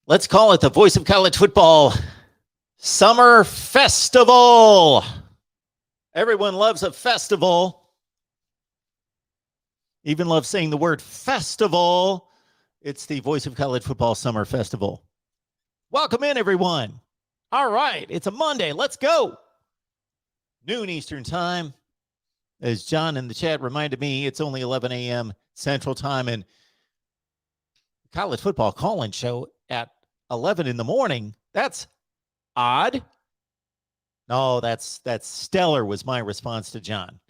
Let's call it the Voice of College Football Summer Festival. Everyone loves a festival. Even loves saying the word festival. It's the Voice of College Football Summer Festival. Welcome in, everyone. All right, it's a Monday. Let's go. Noon Eastern Time. As John in the chat reminded me, it's only 11 a.m. Central Time, and college football call-in show at 11 in the morning. That's odd. No, that's stellar was my response to John.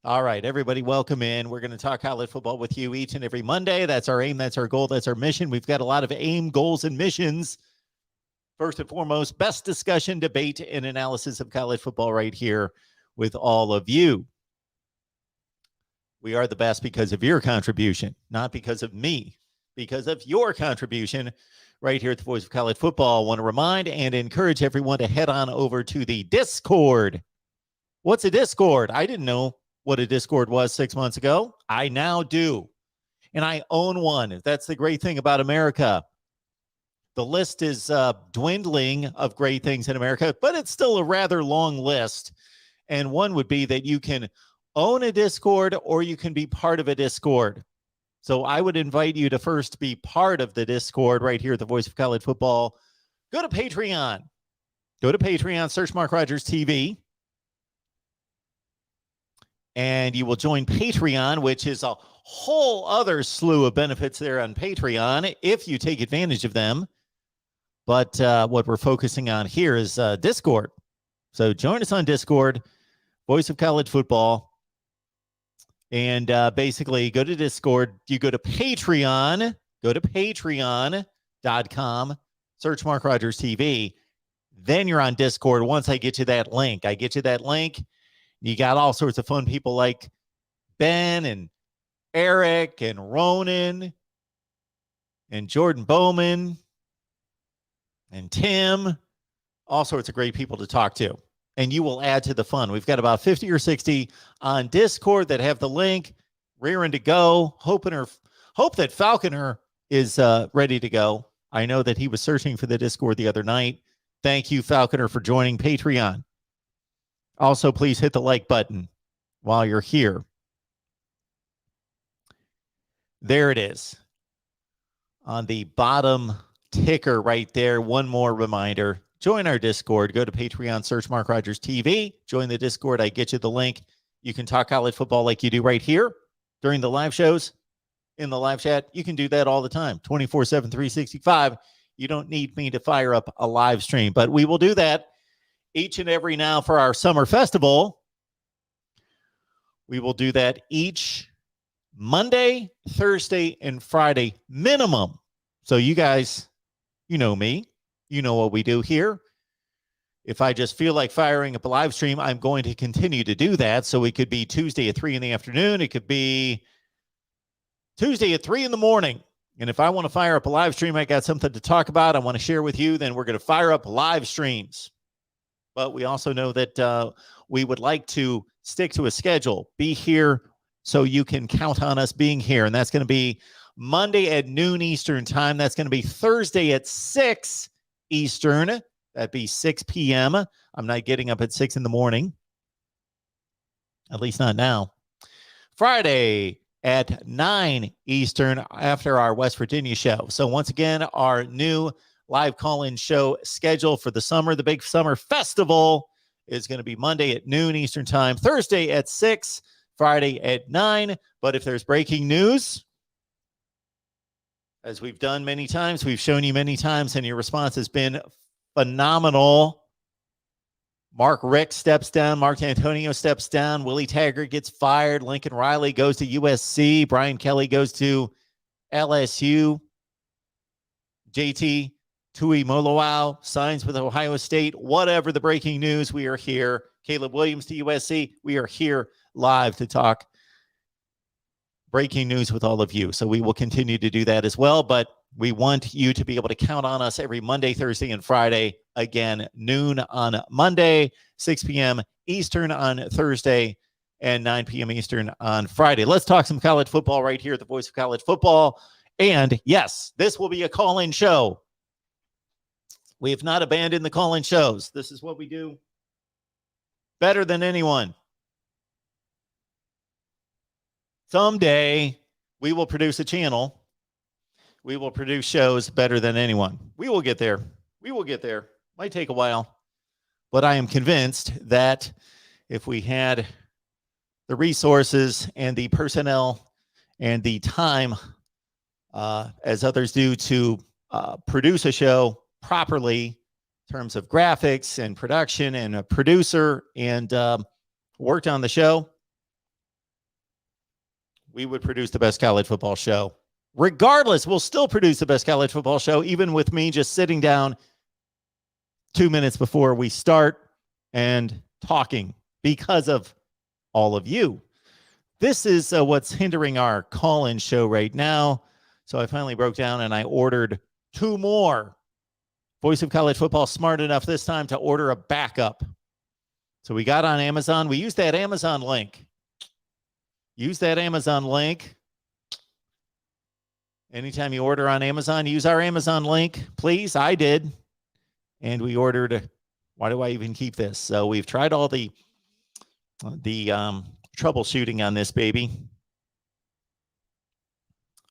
All right, everybody, welcome in. We're going to talk college football with you each and every Monday. That's our aim. That's our goal. That's our mission. We've got a lot of aim, goals, and missions. First and foremost, best discussion, debate, and analysis of college football right here with all of you. We are the best because of your contribution, not because of me, because of your contribution right here at the Voice of College Football. I want to remind and encourage everyone to head on over to the Discord. What's a Discord? I didn't know what a Discord was 6 months ago. I now do, and I own one. That's the great thing about America. The list is dwindling of great things in America, but it's still a rather long list. And one would be that you can own a Discord or you can be part of a Discord. So I would invite you to first be part of the Discord right here at the Voice of College Football. Go to Patreon. Go to Patreon, search MarkRogersTV. And you will join Patreon, which is a whole other slew of benefits there on Patreon if you take advantage of them. But what we're focusing on here is Discord. So join us on Discord, Voice of College Football. And basically go to Discord. You go to Patreon. Go to patreon.com. Search MarkRogersTV. Then you're on Discord. Once I get you that link, you got all sorts of fun people like Ben and Eric and Ronan and Jordan Bowman and Tim. All sorts of great people to talk to. And you will add to the fun. We've got about 50 or 60 on Discord that have the link, rearing to go. Hope that Falconer is ready to go. I know that he was searching for the Discord the other night. Thank you, Falconer, for joining Patreon. Also, please hit the like button while you're here. There it is. On the bottom ticker right there, one more reminder. Join our Discord. Go to Patreon, search MarkRogersTV. Join the Discord. I get you the link. You can talk college football like you do right here during the live shows, in the live chat. You can do that all the time, 24/7, 365. You don't need me to fire up a live stream, but we will do that each and every now for our summer festival. We will do that each Monday, Thursday, and Friday minimum. So you guys, you know me. You know what we do here. If I just feel like firing up a live stream, I'm going to continue to do that. So it could be Tuesday at 3 in the afternoon. It could be Tuesday at 3 in the morning. And if I want to fire up a live stream, I got something to talk about, I want to share with you, then we're going to fire up live streams. But we also know that we would like to stick to a schedule. Be here so you can count on us being here. And that's going to be Monday at noon Eastern time. That's going to be Thursday at 6 Eastern. That'd be 6 p.m. I'm not getting up at 6 in the morning. At least not now. Friday at 9 Eastern after our West Virginia show. So once again, our new live call-in show schedule for the summer, the big summer festival, is going to be Monday at noon Eastern time, Thursday at 6, Friday at 9. But if there's breaking news, as we've done many times, we've shown you many times, and your response has been phenomenal. Mark Rick steps down. Mark Antonio steps down. Willie Taggart gets fired. Lincoln Riley goes to USC. Brian Kelly goes to LSU. JT Tuimoloau signs with Ohio State. Whatever the breaking news, we are here. Caleb Williams to USC. We are here live to talk breaking news with all of you. So we will continue to do that as well, but we want you to be able to count on us every Monday, Thursday, and Friday. Again, noon on Monday, 6 p.m. Eastern on Thursday, and 9 p.m. Eastern on Friday. Let's talk some college football right here at the Voice of College Football. And yes, this will be a call-in show. We have not abandoned the call-in shows. This is what we do better than anyone. Someday, we will produce a channel. We will produce shows better than anyone. We will get there. We will get there. Might take a while. But I am convinced that if we had the resources and the personnel and the time, as others do, to produce a show properly in terms of graphics and production and a producer and worked on the show, we would produce the best college football show. Regardless, we'll still produce the best college football show, even with me just sitting down 2 minutes before we start and talking because of all of you. This is what's hindering our call-in show right now. So I finally broke down and I ordered 2 more. Voice of College Football smart enough this time to order a backup. So we got on Amazon. We used that Amazon link. Use that Amazon link. Anytime you order on Amazon, use our Amazon link, please. I did. And we ordered, why do I even keep this? So we've tried all the troubleshooting on this baby.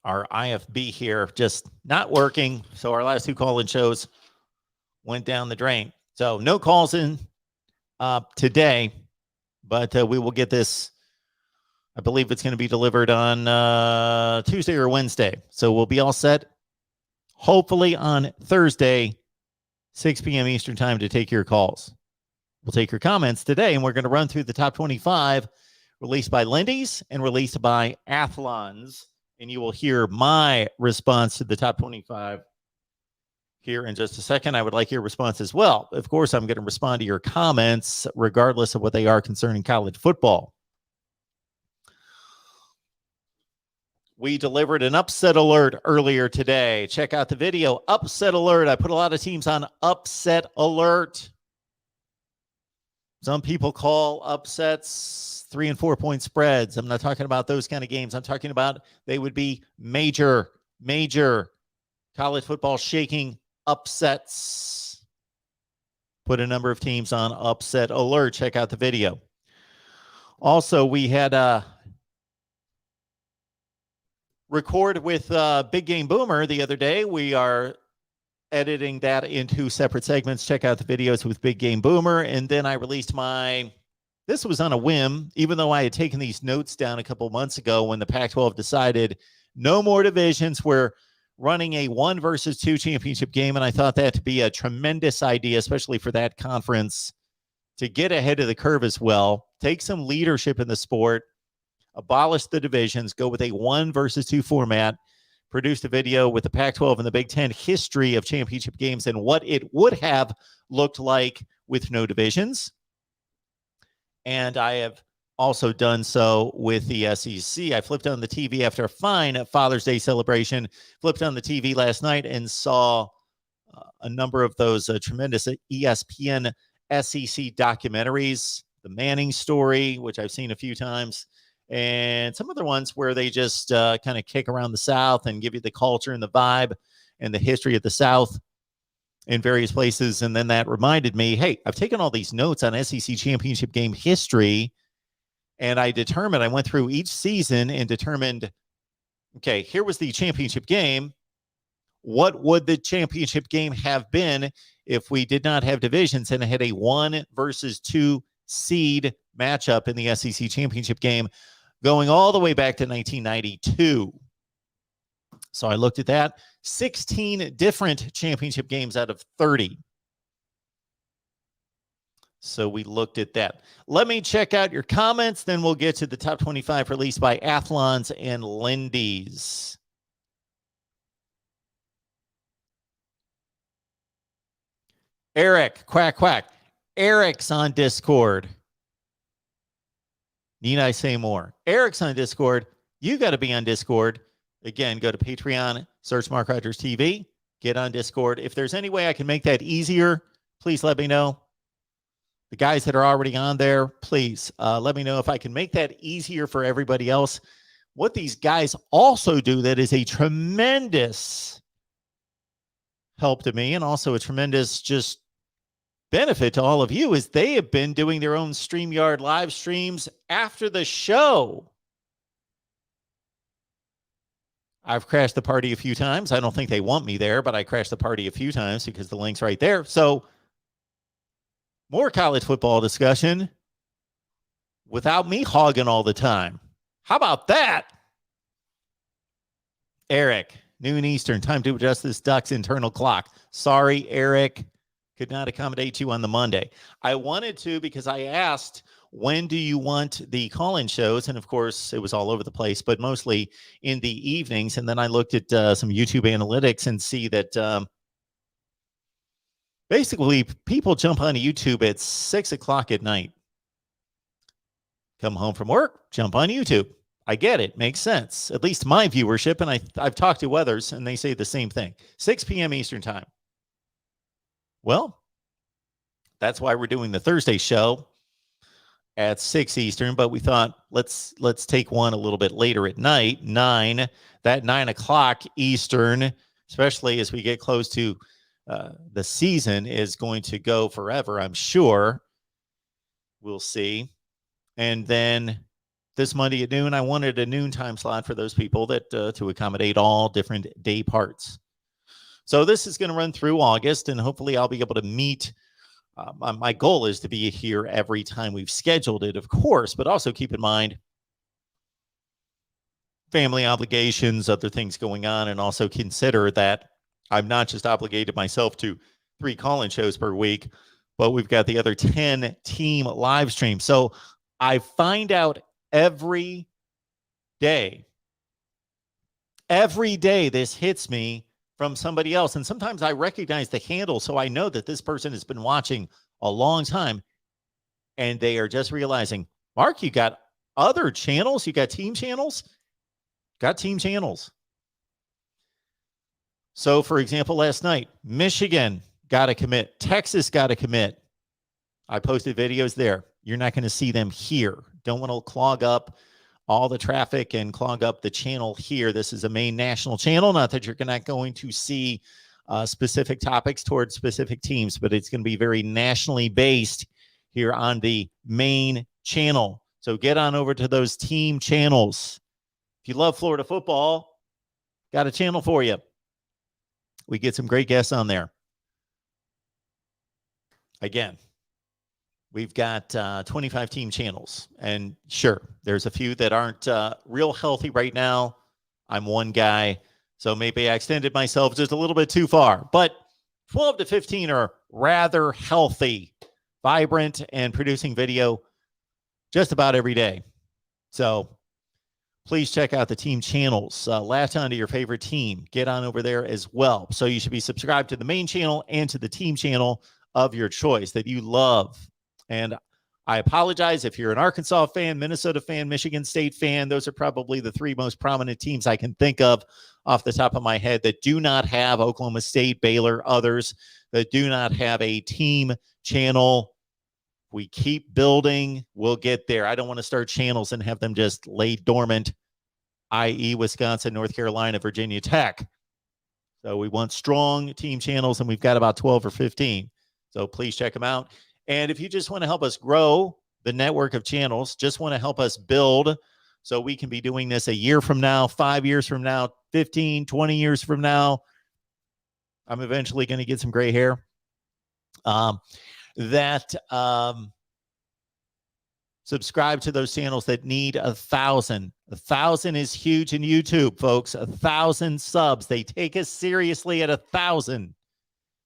Our IFB here just not working. So our last 2 call-in shows went down the drain. So no calls in today, but we will get this. I believe it's going to be delivered on Tuesday or Wednesday. So we'll be all set, hopefully on Thursday, 6 p.m. Eastern time, to take your calls. We'll take your comments today, and we're going to run through the top 25 released by Lindy's and released by Athlons. And you will hear my response to the top 25 here in just a second. I would like your response as well. Of course, I'm going to respond to your comments, regardless of what they are concerning college football. We delivered an upset alert earlier today. Check out the video. Upset alert. I put a lot of teams on upset alert. Some people call upsets 3 and 4 point spreads. I'm not talking about those kind of games. I'm talking about they would be major college football shaking upsets. Put a number of teams on upset alert. Check out the video. Also, we had record with Big Game Boomer the other day. We are editing that into separate segments. Check out the videos with Big Game Boomer. And then I released this was on a whim, even though I had taken these notes down a couple months ago when the Pac-12 decided no more divisions. We're running a 1 versus 2 championship game. And I thought that to be a tremendous idea, especially for that conference, to get ahead of the curve as well, take some leadership in the sport, abolish the divisions, go with a 1 versus 2 format, produced a video with the Pac-12 and the Big Ten history of championship games and what it would have looked like with no divisions. And I have also done so with the SEC. I flipped on the TV after a fine Father's Day celebration, flipped on the TV last night and saw a number of those tremendous ESPN SEC documentaries, the Manning story, which I've seen a few times, and some other ones where they just kind of kick around the South and give you the culture and the vibe and the history of the South in various places. And then that reminded me, hey, I've taken all these notes on SEC championship game history, and I went through each season and determined, okay, here was the championship game. What would the championship game have been if we did not have divisions and had a 1 versus 2 seed matchup in the SEC championship game going all the way back to 1992? So I looked at that. 16 different championship games out of 30. So we looked at that. Let me check out your comments, then we'll get to the top 25 released by Athlons and Lindy's. Eric, quack, quack. Eric's on Discord. Need I say more? Eric's on Discord. You got to be on Discord. Again, go to Patreon, search MarkRogersTV, get on Discord. If there's any way I can make that easier, please let me know. The guys that are already on there, please let me know if I can make that easier for everybody else. What these guys also do that is a tremendous help to me and also a tremendous just benefit to all of you is they have been doing their own StreamYard live streams after the show. I've crashed the party a few times. I don't think they want me there, but I crashed the party a few times because the link's right there. So more college football discussion without me hogging all the time. How about that? Eric, noon Eastern, time to adjust this Ducks internal clock. Sorry, Eric, could not accommodate you on the Monday. I wanted to because I asked, when do you want the call-in shows? And of course, it was all over the place, but mostly in the evenings. And then I looked at some YouTube analytics and see that basically people jump on YouTube at 6 o'clock at night. Come home from work, jump on YouTube. I get it. Makes sense. At least my viewership, and I've talked to others, and they say the same thing. 6 p.m. Eastern time. Well, that's why we're doing the Thursday show at 6 Eastern, but we thought let's take one a little bit later at night, 9. That 9 o'clock Eastern, especially as we get close to the season, is going to go forever, I'm sure. We'll see. And then this Monday at noon, I wanted a noon time slot for those people that to accommodate all different day parts. So this is going to run through August, and hopefully I'll be able to meet. My goal is to be here every time we've scheduled it, of course, but also keep in mind family obligations, other things going on, and also consider that I'm not just obligated myself to 3 call-in shows per week, but we've got the other 10 team live streams. So I find out every day this hits me from somebody else. And sometimes I recognize the handle, so I know that this person has been watching a long time, and they are just realizing, Mark, you got other channels? You got team channels? Got team channels. So, for example, last night, Michigan got to commit. Texas got to commit. I posted videos there. You're not going to see them here. Don't want to clog up all the traffic and clog up the channel here. This is a main national channel. Not that you're not going to see specific topics towards specific teams, but it's going to be very nationally based here on the main channel. So get on over to those team channels. If you love Florida football, got a channel for you. We get some great guests on there. Again, we've got 25 team channels, and sure, there's a few that aren't real healthy right now. I'm one guy, so maybe I extended myself just a little bit too far, but 12 to 15 are rather healthy, vibrant, and producing video just about every day. So please check out the team channels. Latch on to your favorite team. Get on over there as well. So you should be subscribed to the main channel and to the team channel of your choice that you love. And I apologize if you're an Arkansas fan, Minnesota fan, Michigan State fan. Those are probably the 3 most prominent teams I can think of off the top of my head that do not have Oklahoma State, Baylor, others that do not have a team channel. We keep building, we'll get there. I don't want to start channels and have them just lay dormant, i.e. Wisconsin, North Carolina, Virginia Tech. So we want strong team channels, and we've got about 12 or 15. So please check them out. And if you just want to help us grow the network of channels, just want to help us build so we can be doing this a year from now, 5 years from now, 15, 20 years from now. I'm eventually going to get some gray hair. Subscribe to those channels that need 1,000. 1,000 is huge in YouTube, folks. 1,000 subs. They take us seriously at 1,000.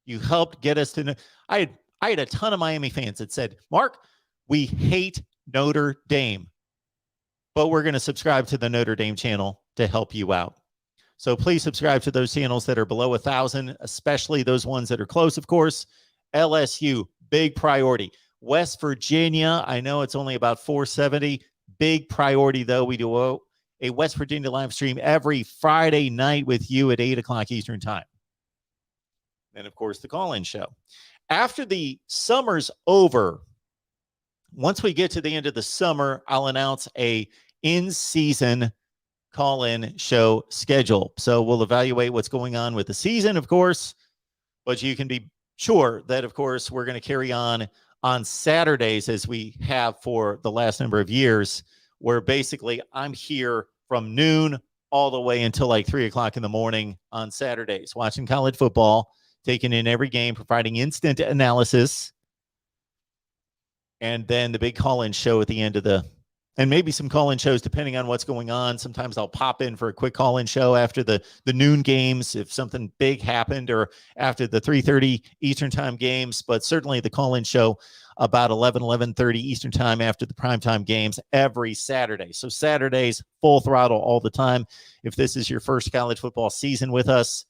You helped get us to know. I had a ton of Miami fans that said, Mark, we hate Notre Dame, but we're going to subscribe to the Notre Dame channel to help you out. So please subscribe to those channels that are below 1,000, especially those ones that are close, of course. LSU, big priority. West Virginia, I know it's only about 470. Big priority, though. We do a West Virginia live stream every Friday night with you at 8 o'clock Eastern time. And, of course, the call-in show. After the summer's over, once we get to the end of the summer, I'll announce a in-season call-in show schedule. So we'll evaluate what's going on with the season, of course. But you can be sure that, of course, we're going to carry on Saturdays as we have for the last number of years, where basically I'm here from noon all the way until like 3 o'clock in the morning on Saturdays, watching college football, taking in every game, providing instant analysis, and then the big call-in show at the end of and maybe some call-in shows depending on what's going on. Sometimes I'll pop in for a quick call-in show after the noon games if something big happened, or after the 3:30 Eastern time games, but certainly the call-in show about 11:30 Eastern time after the primetime games every Saturday. So Saturdays, full throttle all the time. If this is your first college football season with us,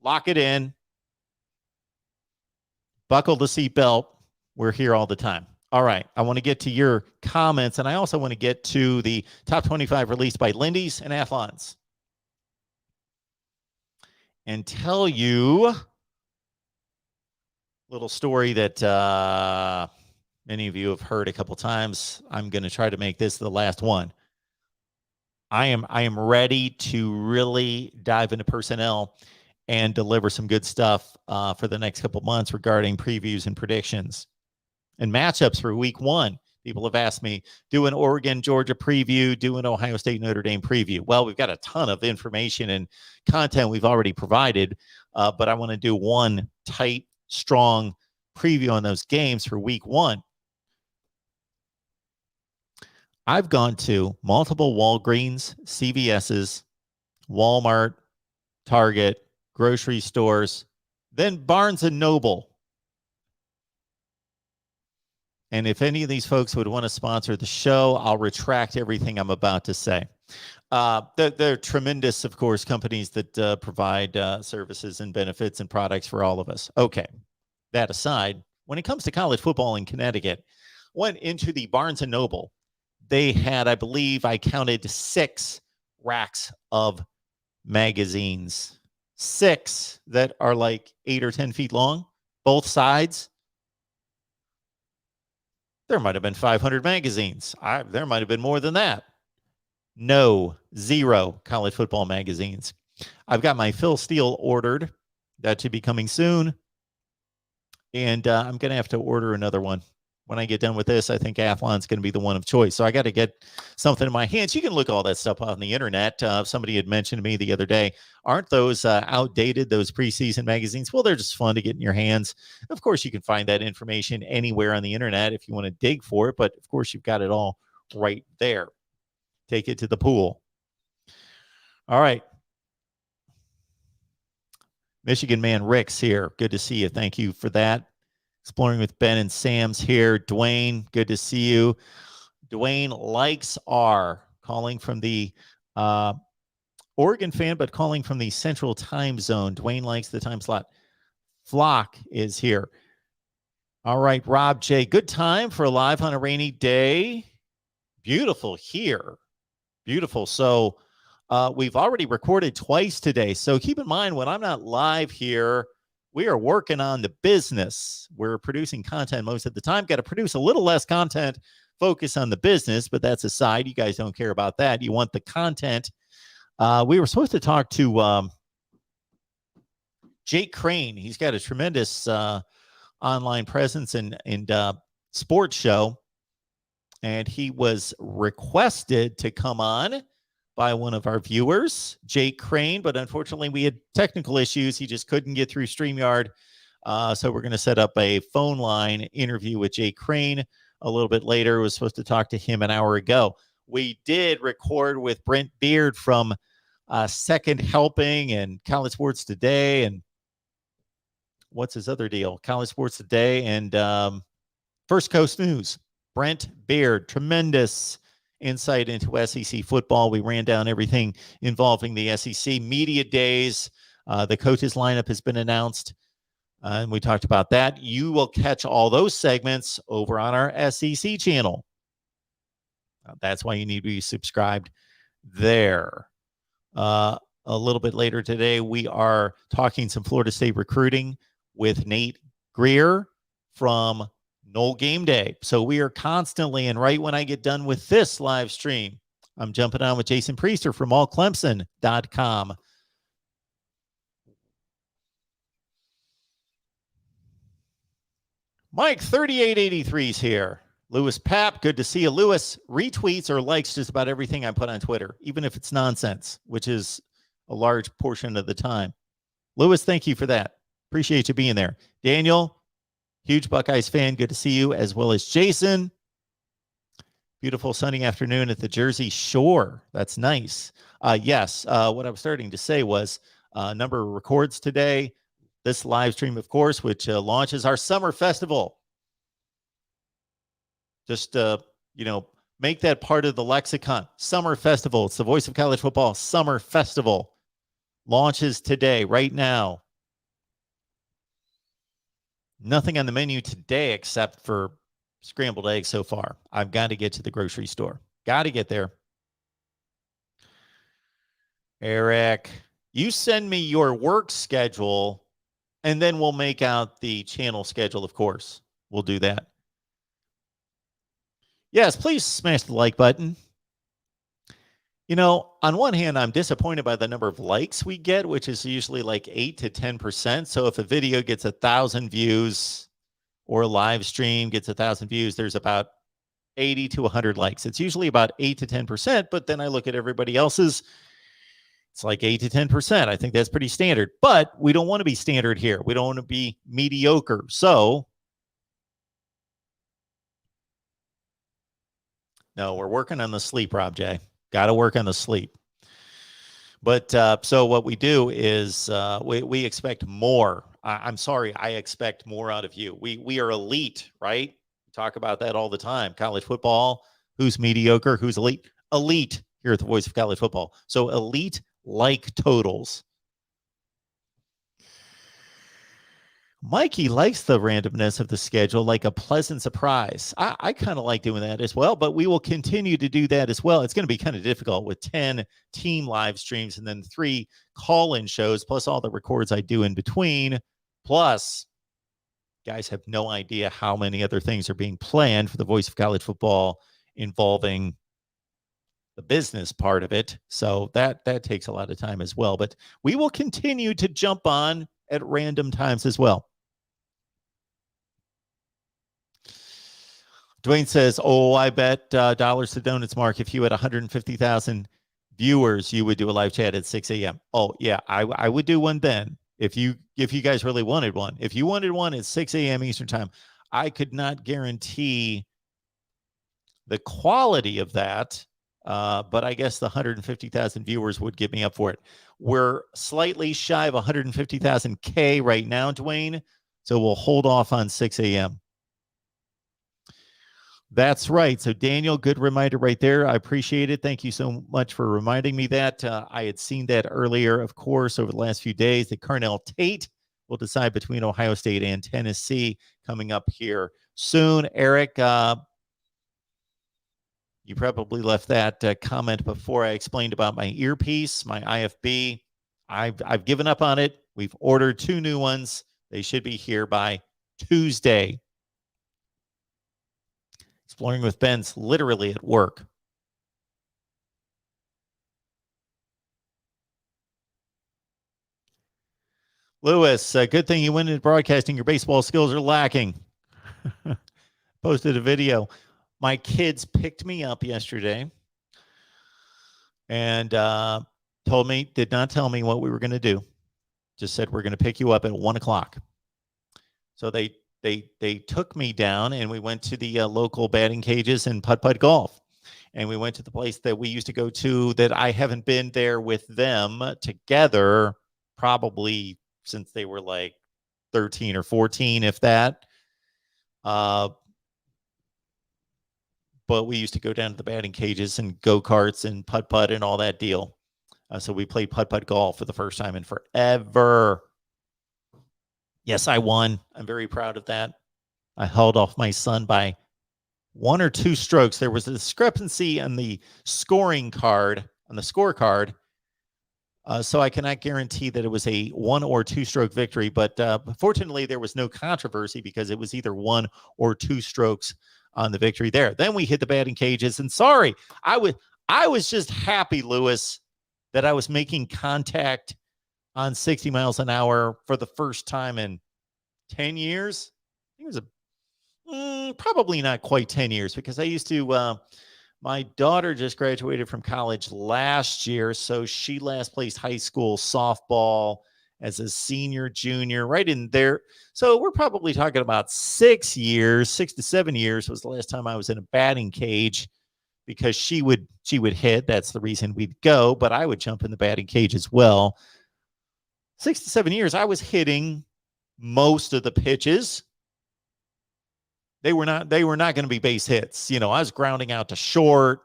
lock it in. Buckle the seatbelt. We're here all the time. All right. I want to get to your comments, and I also want to get to the top 25 released by Lindy's and Athlons, and tell you a little story that many of you have heard a couple times. I'm going to try to make this the last one. I am ready to really dive into personnel and deliver some good stuff for the next couple months regarding previews and predictions and matchups for week 1. People have asked me, do an Oregon-Georgia preview, do an Ohio State-Notre Dame preview. Well, we've got a ton of information and content we've already provided, but I want to do one tight, strong preview on those games for week 1. I've gone to multiple Walgreens, CVS's, Walmart, Target, grocery stores, then Barnes & Noble. And if any of these folks would want to sponsor the show, I'll retract everything I'm about to say. They're tremendous, of course, companies that provide services and benefits and products for all of us. Okay, that aside, when it comes to college football in Connecticut, went into the Barnes & Noble. They had, I believe, I counted 6 racks of magazines. 6 that are like 8 or 10 feet long, both sides. There might have been 500 magazines. There might have been more than that. No, 0 college football magazines. I've got my Phil Steele ordered. That should be coming soon. And I'm going to have to order another one. When I get done with this, I think Athlon's going to be the one of choice. So I got to get something in my hands. You can look all that stuff on the internet. Somebody had mentioned to me the other day, aren't those outdated, those preseason magazines? Well, they're just fun to get in your hands. Of course, you can find that information anywhere on the internet if you want to dig for it. But, of course, you've got it all right there. Take it to the pool. All right. Michigan man Rick's here. Good to see you. Thank you for that. Exploring with Ben and Sam's here. Dwayne, good to see you. Dwayne likes R, calling from the Oregon fan, but calling from the Central Time Zone. Dwayne likes the time slot. Flock is here. All right, Rob J. Good time for live on a rainy day. Beautiful here. Beautiful. So we've already recorded twice today. So keep in mind, when I'm not live here, we are working on the business. We're producing content most of the time. Got to produce a little less content, focus on the business, but that's aside. You guys don't care about that. You want the content. We were supposed to talk to Jake Crane. He's got a tremendous online presence and sports show, and he was requested to come on by one of our viewers, Jake Crane, but unfortunately we had technical issues. He just couldn't get through StreamYard. So we're going to set up a phone line interview with Jake Crane a little bit later. Was supposed to talk to him an hour ago. We did record with Brent Beard from Second Helping and College Sports Today. And what's his other deal? College Sports Today and First Coast News. Brent Beard, tremendous insight into SEC football. We ran down everything involving the SEC media days. The coaches lineup has been announced, and we talked about that. You will catch all those segments over on our SEC channel. That's why you need to be subscribed there. A little bit later today, we are talking some Florida State recruiting with Nate Greer from Knoll Game Day. So we are constantly, and right when I get done with this live stream, I'm jumping on with Jason Priester from allclemson.com. Mike 3883 is here. Lewis Papp, good to see you. Lewis retweets or likes just about everything I put on Twitter, even if it's nonsense, which is a large portion of the time. Lewis, thank you for that. Appreciate you being there. Daniel, huge Buckeyes fan. Good to see you, as well as Jason. Beautiful sunny afternoon at the Jersey Shore. That's nice. Yes, what I was starting to say was a number of records today. This live stream, of course, which launches our summer festival. Just, make that part of the lexicon. Summer festival. It's the Voice of College Football Summer Festival. Launches today, right now. Nothing on the menu today except for scrambled eggs so far. I've got to get to the grocery store. Got to get there. Eric, you send me your work schedule, and then we'll make out the channel schedule, of course. We'll do that. Yes, please smash the like button. On one hand, I'm disappointed by the number of likes we get, which is usually like 8 to 10%. So if a video gets 1,000 views or a live stream gets 1,000 views, there's about 80 to 100 likes. It's usually about 8 to 10%, but then I look at everybody else's. It's like 8 to 10%. I think that's pretty standard, but we don't want to be standard here. We don't want to be mediocre. So no, we're working on the sleep, Rob J. Got to work on the sleep. But so what we do is we expect more. I'm sorry, I expect more out of you. We are elite, right? We talk about that all the time. College football, who's mediocre, who's elite? Elite here at the Voice of College Football. So elite like totals. Mikey likes the randomness of the schedule, like a pleasant surprise. I kind of like doing that as well, but we will continue to do that as well. It's going to be kind of difficult with 10 team live streams and then 3 call-in shows, plus all the records I do in between. Plus, guys have no idea how many other things are being planned for the Voice of College Football involving the business part of it. So that takes a lot of time as well. But we will continue to jump on at random times as well. Dwayne says, I bet dollars to donuts, Mark, if you had 150,000 viewers, you would do a live chat at 6 a.m. Oh, yeah, I would do one then if you guys really wanted one. If you wanted one at 6 a.m. Eastern time, I could not guarantee the quality of that, but I guess the 150,000 viewers would get me up for it. We're slightly shy of 150,000 K right now, Dwayne, so we'll hold off on 6 a.m. That's right. So, Daniel, good reminder right there. I appreciate it. Thank you so much for reminding me that. I had seen that earlier, of course, over the last few days, that Carnell Tate will decide between Ohio State and Tennessee coming up here soon. Eric, you probably left that comment before I explained about my earpiece, my IFB. I've given up on it. We've ordered 2 new ones. They should be here by Tuesday. Exploring with Ben's literally at work. Lewis, good thing you went into broadcasting. Your baseball skills are lacking. Posted a video. My kids picked me up yesterday and did not tell me what we were going to do. Just said, we're going to pick you up at 1 o'clock. So they took me down and we went to the local batting cages and putt-putt golf. And we went to the place that we used to go to that I haven't been there with them together probably since they were like 13 or 14, if that. But we used to go down to the batting cages and go-karts and putt-putt and all that deal. So we played putt-putt golf for the first time in forever. Yes, I won. I'm very proud of that. I held off my son by 1 or 2 strokes. There was a discrepancy on the scoring card, on the scorecard. So I cannot guarantee that it was a 1 or 2 stroke victory. But fortunately, there was no controversy because it was either 1 or 2 strokes on the victory there. Then we hit the batting cages. And sorry, I was just happy, Lewis, that I was making contact on 60 miles an hour for the first time in 10 years. I think it was Probably not quite 10 years because I used to, my daughter just graduated from college last year. So she last placed high school softball as a senior, junior, right in there. So we're probably talking about 6 years, 6 to 7 years was the last time I was in a batting cage because she would hit. That's the reason we'd go, but I would jump in the batting cage as well. 6 to 7 years, I was hitting most of the pitches. They were not going to be base hits. I was grounding out to short.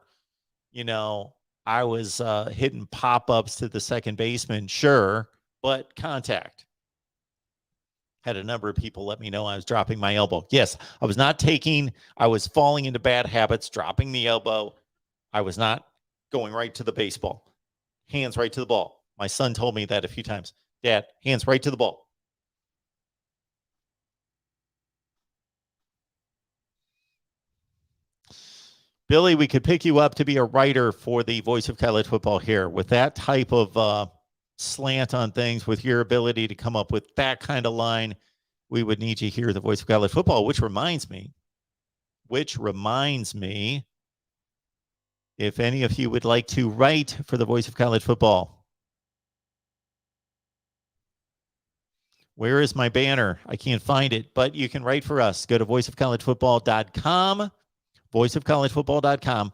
I was hitting pop-ups to the second baseman, sure, but contact. Had a number of people let me know I was dropping my elbow. Yes, I was falling into bad habits, dropping the elbow. I was not going right to the baseball. Hands right to the ball. My son told me that a few times. Dad, hands right to the ball. Billy, we could pick you up to be a writer for the Voice of College Football here. With that type of slant on things, with your ability to come up with that kind of line, we would need you here, the Voice of College Football, which reminds me, if any of you would like to write for the Voice of College Football. Where is my banner? I can't find it, but you can write for us. Go to voiceofcollegefootball.com. voiceofcollegefootball.com.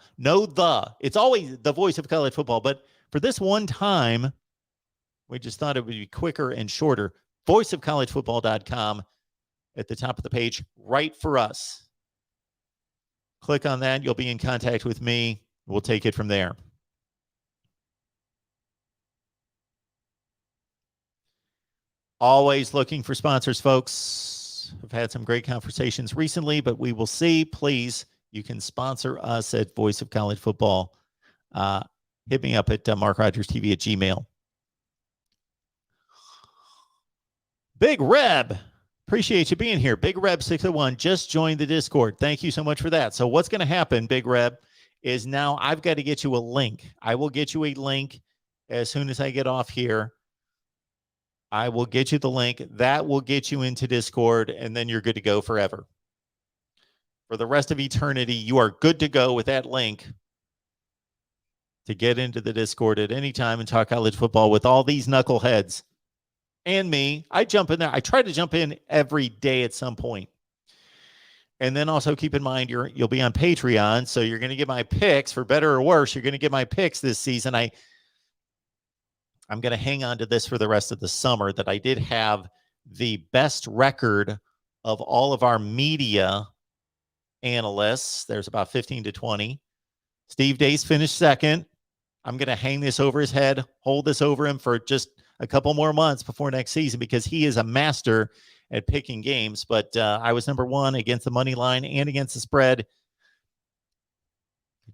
It's always the Voice of College Football, but for this one time, we just thought it would be quicker and shorter. voiceofcollegefootball.com at the top of the page. Write for us. Click on that. You'll be in contact with me. We'll take it from there. Always looking for sponsors, folks. I've had some great conversations recently, but we will see. Please, you can sponsor us at Voice of College Football. Hit me up at MarkRogersTV at Gmail. Big Reb, appreciate you being here. Big Reb 601 just joined the Discord. Thank you so much for that. So what's going to happen, Big Reb, is now I've got to get you a link. I will get you a link as soon as I get off here. I will get you the link. That will get you into Discord, and then you're good to go forever. For the rest of eternity, you are good to go with that link to get into the Discord at any time and talk college football with all these knuckleheads and me. I jump in there. I try to jump in every day at some point. And then also keep in mind, you'll be on Patreon, so you're going to get my picks, for better or worse. You're going to get my picks this season. I'm going to hang on to this for the rest of the summer, that I did have the best record of all of our media analysts. There's about 15 to 20. Steve Dace finished second. I'm going to hang this over his head, hold this over him for just a couple more months before next season, because he is a master at picking games. But I was number one against the money line and against the spread.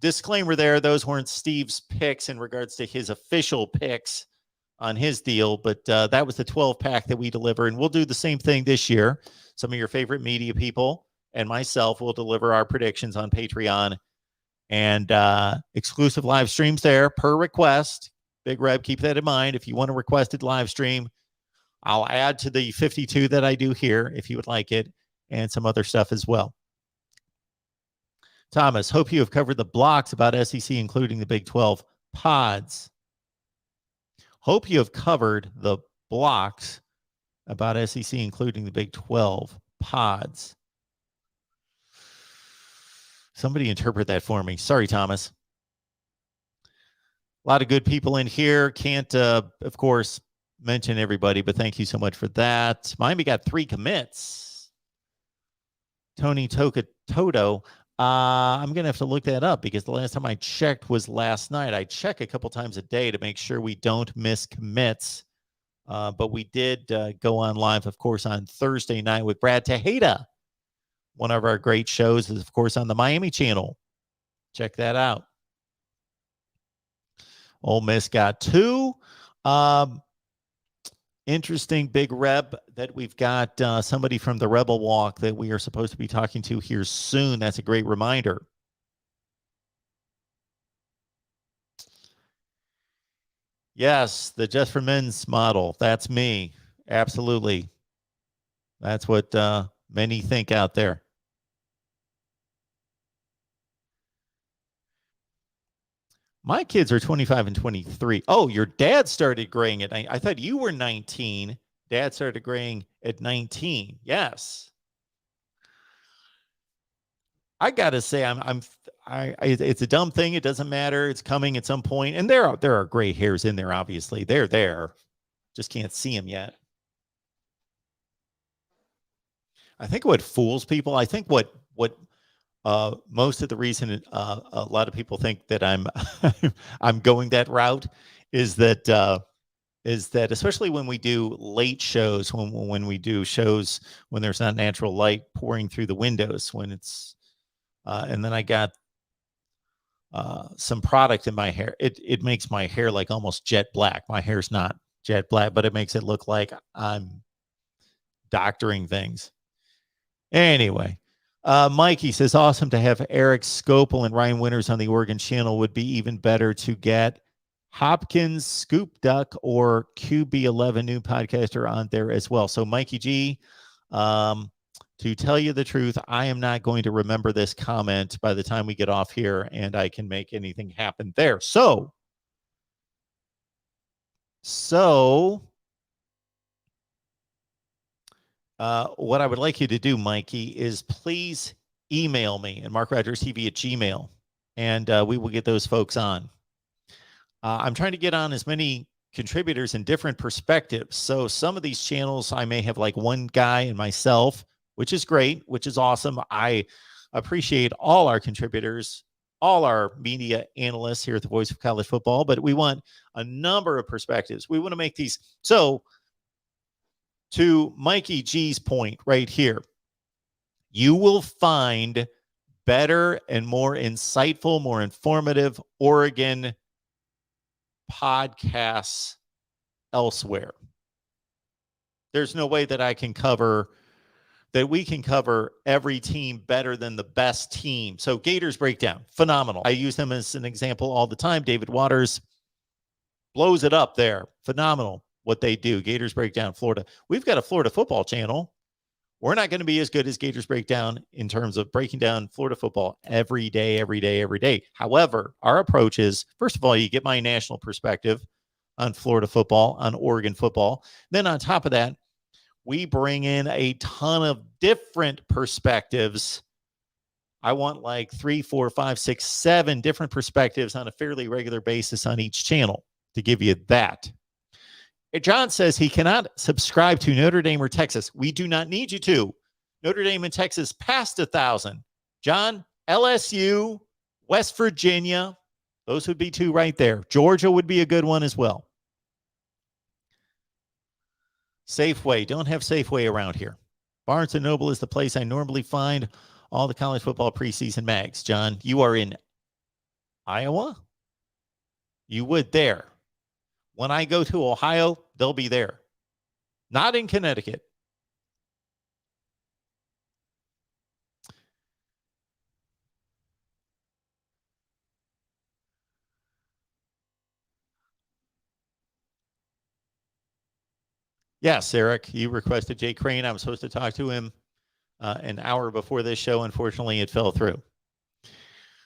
Disclaimer there, those weren't Steve's picks in regards to his official picks on his deal, but that was the 12-pack that we deliver, and we'll do the same thing this year. Some of your favorite media people and myself will deliver our predictions on Patreon, and exclusive live streams there per request. Big Reb, keep that in mind. If you want a requested live stream, I'll add to the 52 that I do here if you would like it, and some other stuff as well. Thomas, hope you have covered the blocks about SEC, including the Big 12 pods. Hope you have covered the blocks about SEC, including the Big 12 pods. Somebody interpret that for me. Sorry, Thomas. A lot of good people in here. Can't, of course, mention everybody, but thank you so much for that. Miami got 3 commits. Tony Toto. I'm going to have to look that up, because the last time I checked was last night. I check a couple times a day to make sure we don't miss commits. But we did go on live, of course, on Thursday night with Brad Tejeda. One of our great shows is, of course, on the Miami channel. Check that out. Ole Miss got 2. Interesting, Big Reb, that we've got somebody from the Rebel Walk that we are supposed to be talking to here soon. That's a great reminder. Yes, the Just for Men's model. That's me. Absolutely. That's what many think out there. My kids are 25 and 23. Oh, your dad started graying at I thought you were 19. Dad started graying at 19. Yes. I gotta say, it's a dumb thing. It doesn't matter. It's coming at some point, and there are gray hairs in there. Obviously, they're there. Just can't see them yet. I think what fools people. I think what most of the reason a lot of people think that I'm I'm going that route is that especially when we do late shows, when we do shows when there's not natural light pouring through the windows, when it's and then I got some product in my hair. It makes my hair like almost jet black. My hair's not jet black, but it makes it look like I'm doctoring things. Anyway, Mikey says, awesome to have Eric Scopel and Ryan Winters on the Oregon channel. Would be even better to get Hopkins, Scoop Duck, or QB11 new podcaster on there as well. So, Mikey G, to tell you the truth, I am not going to remember this comment by the time we get off here and I can make anything happen there. So what I would like you to do, Mikey, is please email me at MarkRogersTV at Gmail, and we will get those folks on. I'm trying to get on as many contributors in different perspectives. So some of these channels, I may have like one guy and myself, which is great, which is awesome. I appreciate all our contributors, all our media analysts here at the Voice of College Football, but we want a number of perspectives. We want to make these. So to Mikey G's point right here, you will find better and more insightful, more informative Oregon podcasts elsewhere. There's no way that we can cover every team better than the best team. So Gators Breakdown, phenomenal. I use them as an example all the time. David Waters blows it up there. Phenomenal what they do. Gators Breakdown, Florida. We've got a Florida football channel. We're not going to be as good as Gators Breakdown in terms of breaking down Florida football every day. However, our approach is, first of all, you get my national perspective on Florida football, on Oregon football. Then on top of that, we bring in a ton of different perspectives. I want like 3, 4, 5, 6, 7 different perspectives on a fairly regular basis on each channel to give you that. John says he cannot subscribe to Notre Dame or Texas. We do not need you to. Notre Dame and Texas passed 1,000. John, LSU, West Virginia, those would be 2 right there. Georgia would be a good one as well. Safeway. Don't have Safeway around here. Barnes & Noble is the place I normally find all the college football preseason mags. John, you are in Iowa? You would there. When I go to Ohio, they'll be there. Not in Connecticut. Yes, Eric, you requested Jay Crane. I was supposed to talk to him an hour before this show. Unfortunately, it fell through.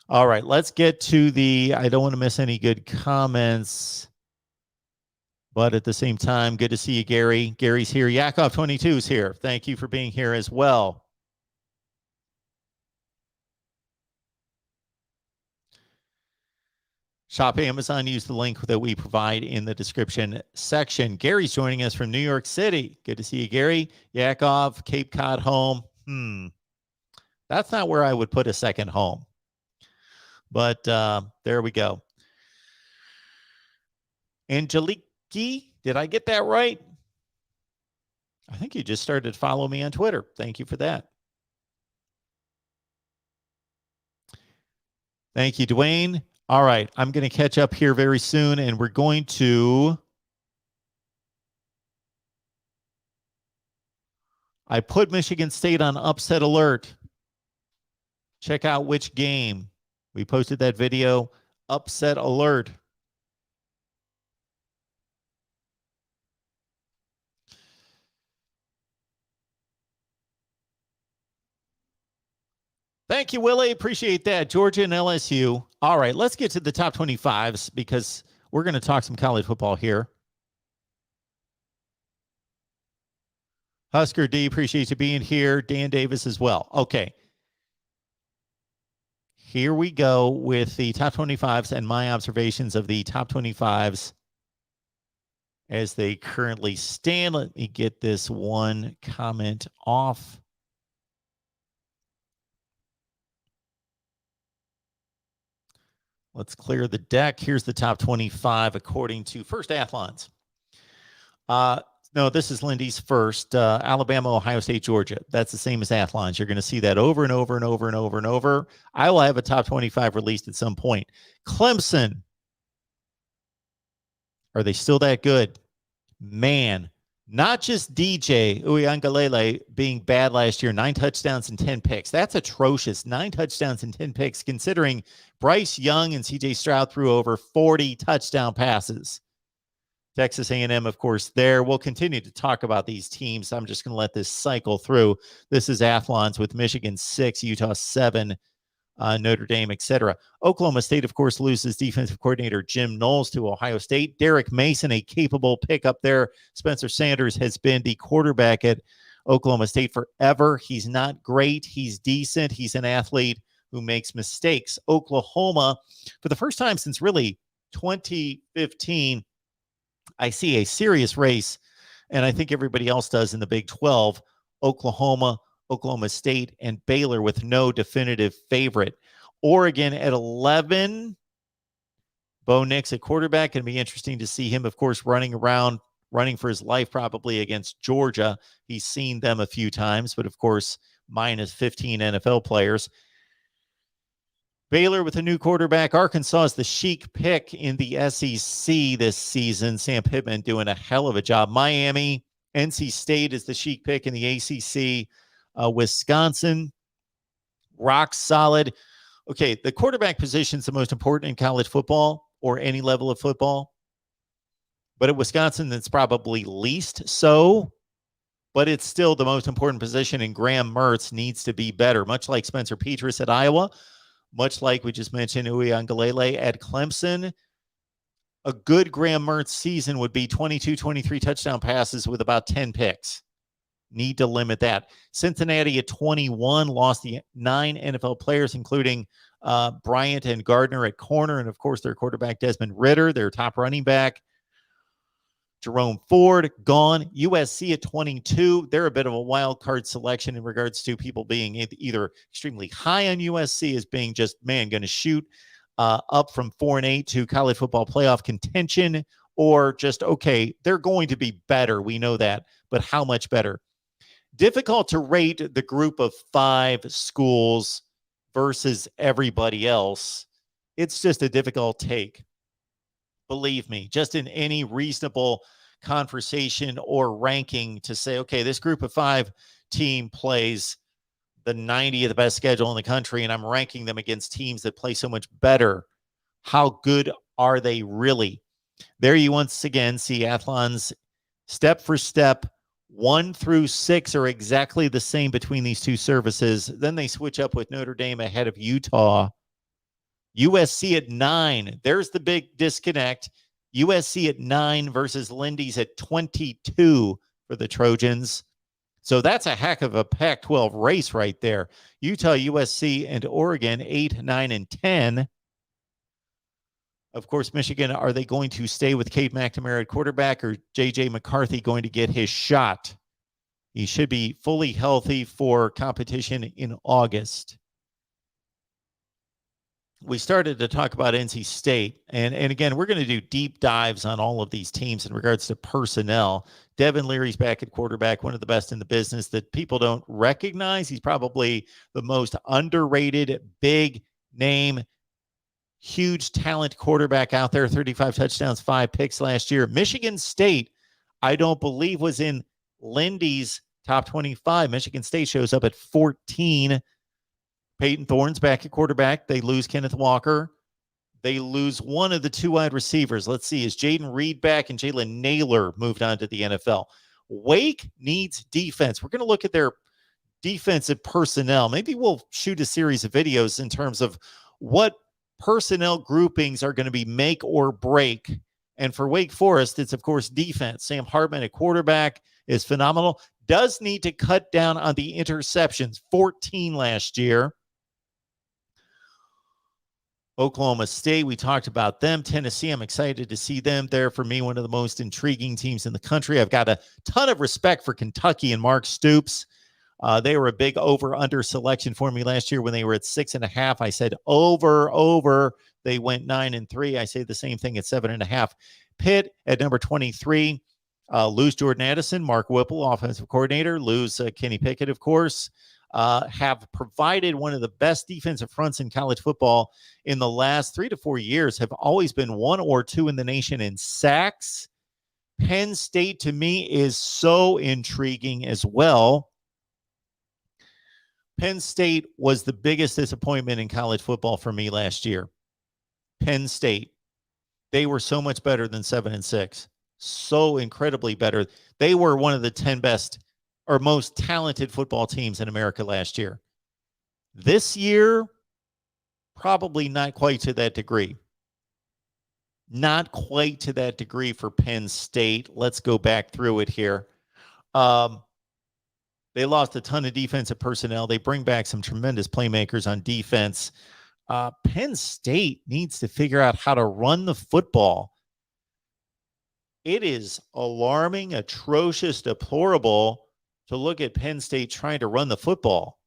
All right, let's get to I don't want to miss any good comments. But at the same time, good to see you, Gary. Gary's here. Yakov22 is here. Thank you for being here as well. Shop Amazon. Use the link that we provide in the description section. Gary's joining us from New York City. Good to see you, Gary. Yakov, Cape Cod home. That's not where I would put a second home. But there we go. Angelique, did I get that right? I think you just started to follow me on Twitter. Thank you for that. Thank you, Dwayne. All right, I'm going to catch up here very soon, and we're going to... I put Michigan State on upset alert. Check out which game. We posted that video, upset alert. Thank you, Willie. Appreciate that. Georgia and LSU. All right, let's get to the top 25s because we're going to talk some college football here. Husker D, appreciate you being here. Dan Davis as well. Okay. Here we go with the top 25s and my observations of the top 25s as they currently stand. Let me get this one comment off. Let's clear the deck. Here's the top 25 according to First Athlons. No, this is Lindy's first. Alabama, Ohio State, Georgia. That's the same as Athlons. You're going to see that over and over and over and over and over. I will have a top 25 released at some point. Clemson. Are they still that good? Man, not just DJ Uiagalelei being bad last year, 9 touchdowns and 10 picks. That's atrocious. 9 touchdowns and 10 picks, considering Bryce Young and CJ Stroud threw over 40 touchdown passes. Texas A&M, of course, there. We'll continue to talk about these teams. I'm just going to let this cycle through. This is Athlons with Michigan 6, Utah 7, Notre Dame, etc. Oklahoma State, of course, loses defensive coordinator Jim Knowles to Ohio State. Derek Mason, a capable pickup there. Spencer Sanders has been the quarterback at Oklahoma State forever. He's not great. He's decent. He's an athlete who makes mistakes. Oklahoma, for the first time since really 2015, I see a serious race, and I think everybody else does in the Big 12. Oklahoma, Oklahoma State, and Baylor with no definitive favorite. Oregon at 11. Bo Nix at quarterback. Going to be interesting to see him, of course, running around, running for his life probably against Georgia. He's seen them a few times, but of course, minus 15 NFL players. Baylor with a new quarterback. Arkansas is the chic pick in the SEC this season. Sam Pittman doing a hell of a job. Miami, NC State is the chic pick in the ACC. Wisconsin, rock solid. Okay, the quarterback position is the most important in college football or any level of football. But at Wisconsin, it's probably least so. But it's still the most important position, and Graham Mertz needs to be better, much like Spencer Petras at Iowa. Much like we just mentioned, Uiagalelei at Clemson. A good Graham Mertz season would be 22, 23 touchdown passes with about 10 picks. Need to limit that. Cincinnati at 21 lost the 9 NFL players, including Bryant and Gardner at corner, and of course their quarterback Desmond Ridder, their top running back. Jerome Ford, gone. USC at 22. They're a bit of a wild card selection in regards to people being either extremely high on USC as being just, man, going to shoot up from 4-8 to college football playoff contention, or just, okay, they're going to be better. We know that, but how much better? Difficult to rate the group of 5 schools versus everybody else. It's just a difficult take. Believe me, just in any reasonable conversation or ranking to say, okay, this group of 5 team plays the 90th best schedule in the country, and I'm ranking them against teams that play so much better. How good are they really? There you once again see Athlons step for step. 1 through 6 are exactly the same between these two services. Then they switch up with Notre Dame ahead of Utah. USC at 9. There's the big disconnect. USC at 9 versus Lindy's at 22 for the Trojans. So that's a heck of a Pac-12 race right there. Utah, USC, and Oregon, 8, 9, and 10. Of course, Michigan, are they going to stay with Cade McNamara at quarterback, or J.J. McCarthy going to get his shot? He should be fully healthy for competition in August. We started to talk about NC State, and again, we're going to do deep dives on all of these teams in regards to personnel. Devin Leary's back at quarterback, one of the best in the business that people don't recognize. He's probably the most underrated, big name, huge talent quarterback out there. 35 touchdowns, 5 picks last year. Michigan State, I don't believe, was in Lindy's top 25. Michigan State shows up at 14. Peyton Thorne's back at quarterback. They lose Kenneth Walker. They lose one of the 2 wide receivers. Let's see. Is Jaden Reed back, and Jalen Naylor moved on to the NFL? Wake needs defense. We're going to look at their defensive personnel. Maybe we'll shoot a series of videos in terms of what personnel groupings are going to be make or break. And for Wake Forest, it's, of course, defense. Sam Hartman at quarterback is phenomenal. Does need to cut down on the interceptions, 14 last year. Oklahoma State, we talked about them. Tennessee, I'm excited to see them there. For me, one of the most intriguing teams in the country. I've got a ton of respect for Kentucky and Mark Stoops. They were a big over-under selection for me last year when they were at 6.5. I said over. They went 9-3. I say the same thing at 7.5. Pitt at number 23. Lose Jordan Addison, Mark Whipple, offensive coordinator. Lose Kenny Pickett, of course. Have provided one of the best defensive fronts in college football in the last 3 to 4 years, have always been 1 or 2 in the nation in sacks. Penn State, to me, is so intriguing as well. Penn State was the biggest disappointment in college football for me last year. Penn State, they were so much better than 7-6. So incredibly better. They were one of the 10 best or most talented football teams in America last year. This year, probably not quite to that degree. Not quite to that degree for Penn State. Let's go back through it here. They lost a ton of defensive personnel. They bring back some tremendous playmakers on defense. Penn State needs to figure out how to run the football. It is alarming, atrocious, deplorable to look at Penn State trying to run the football.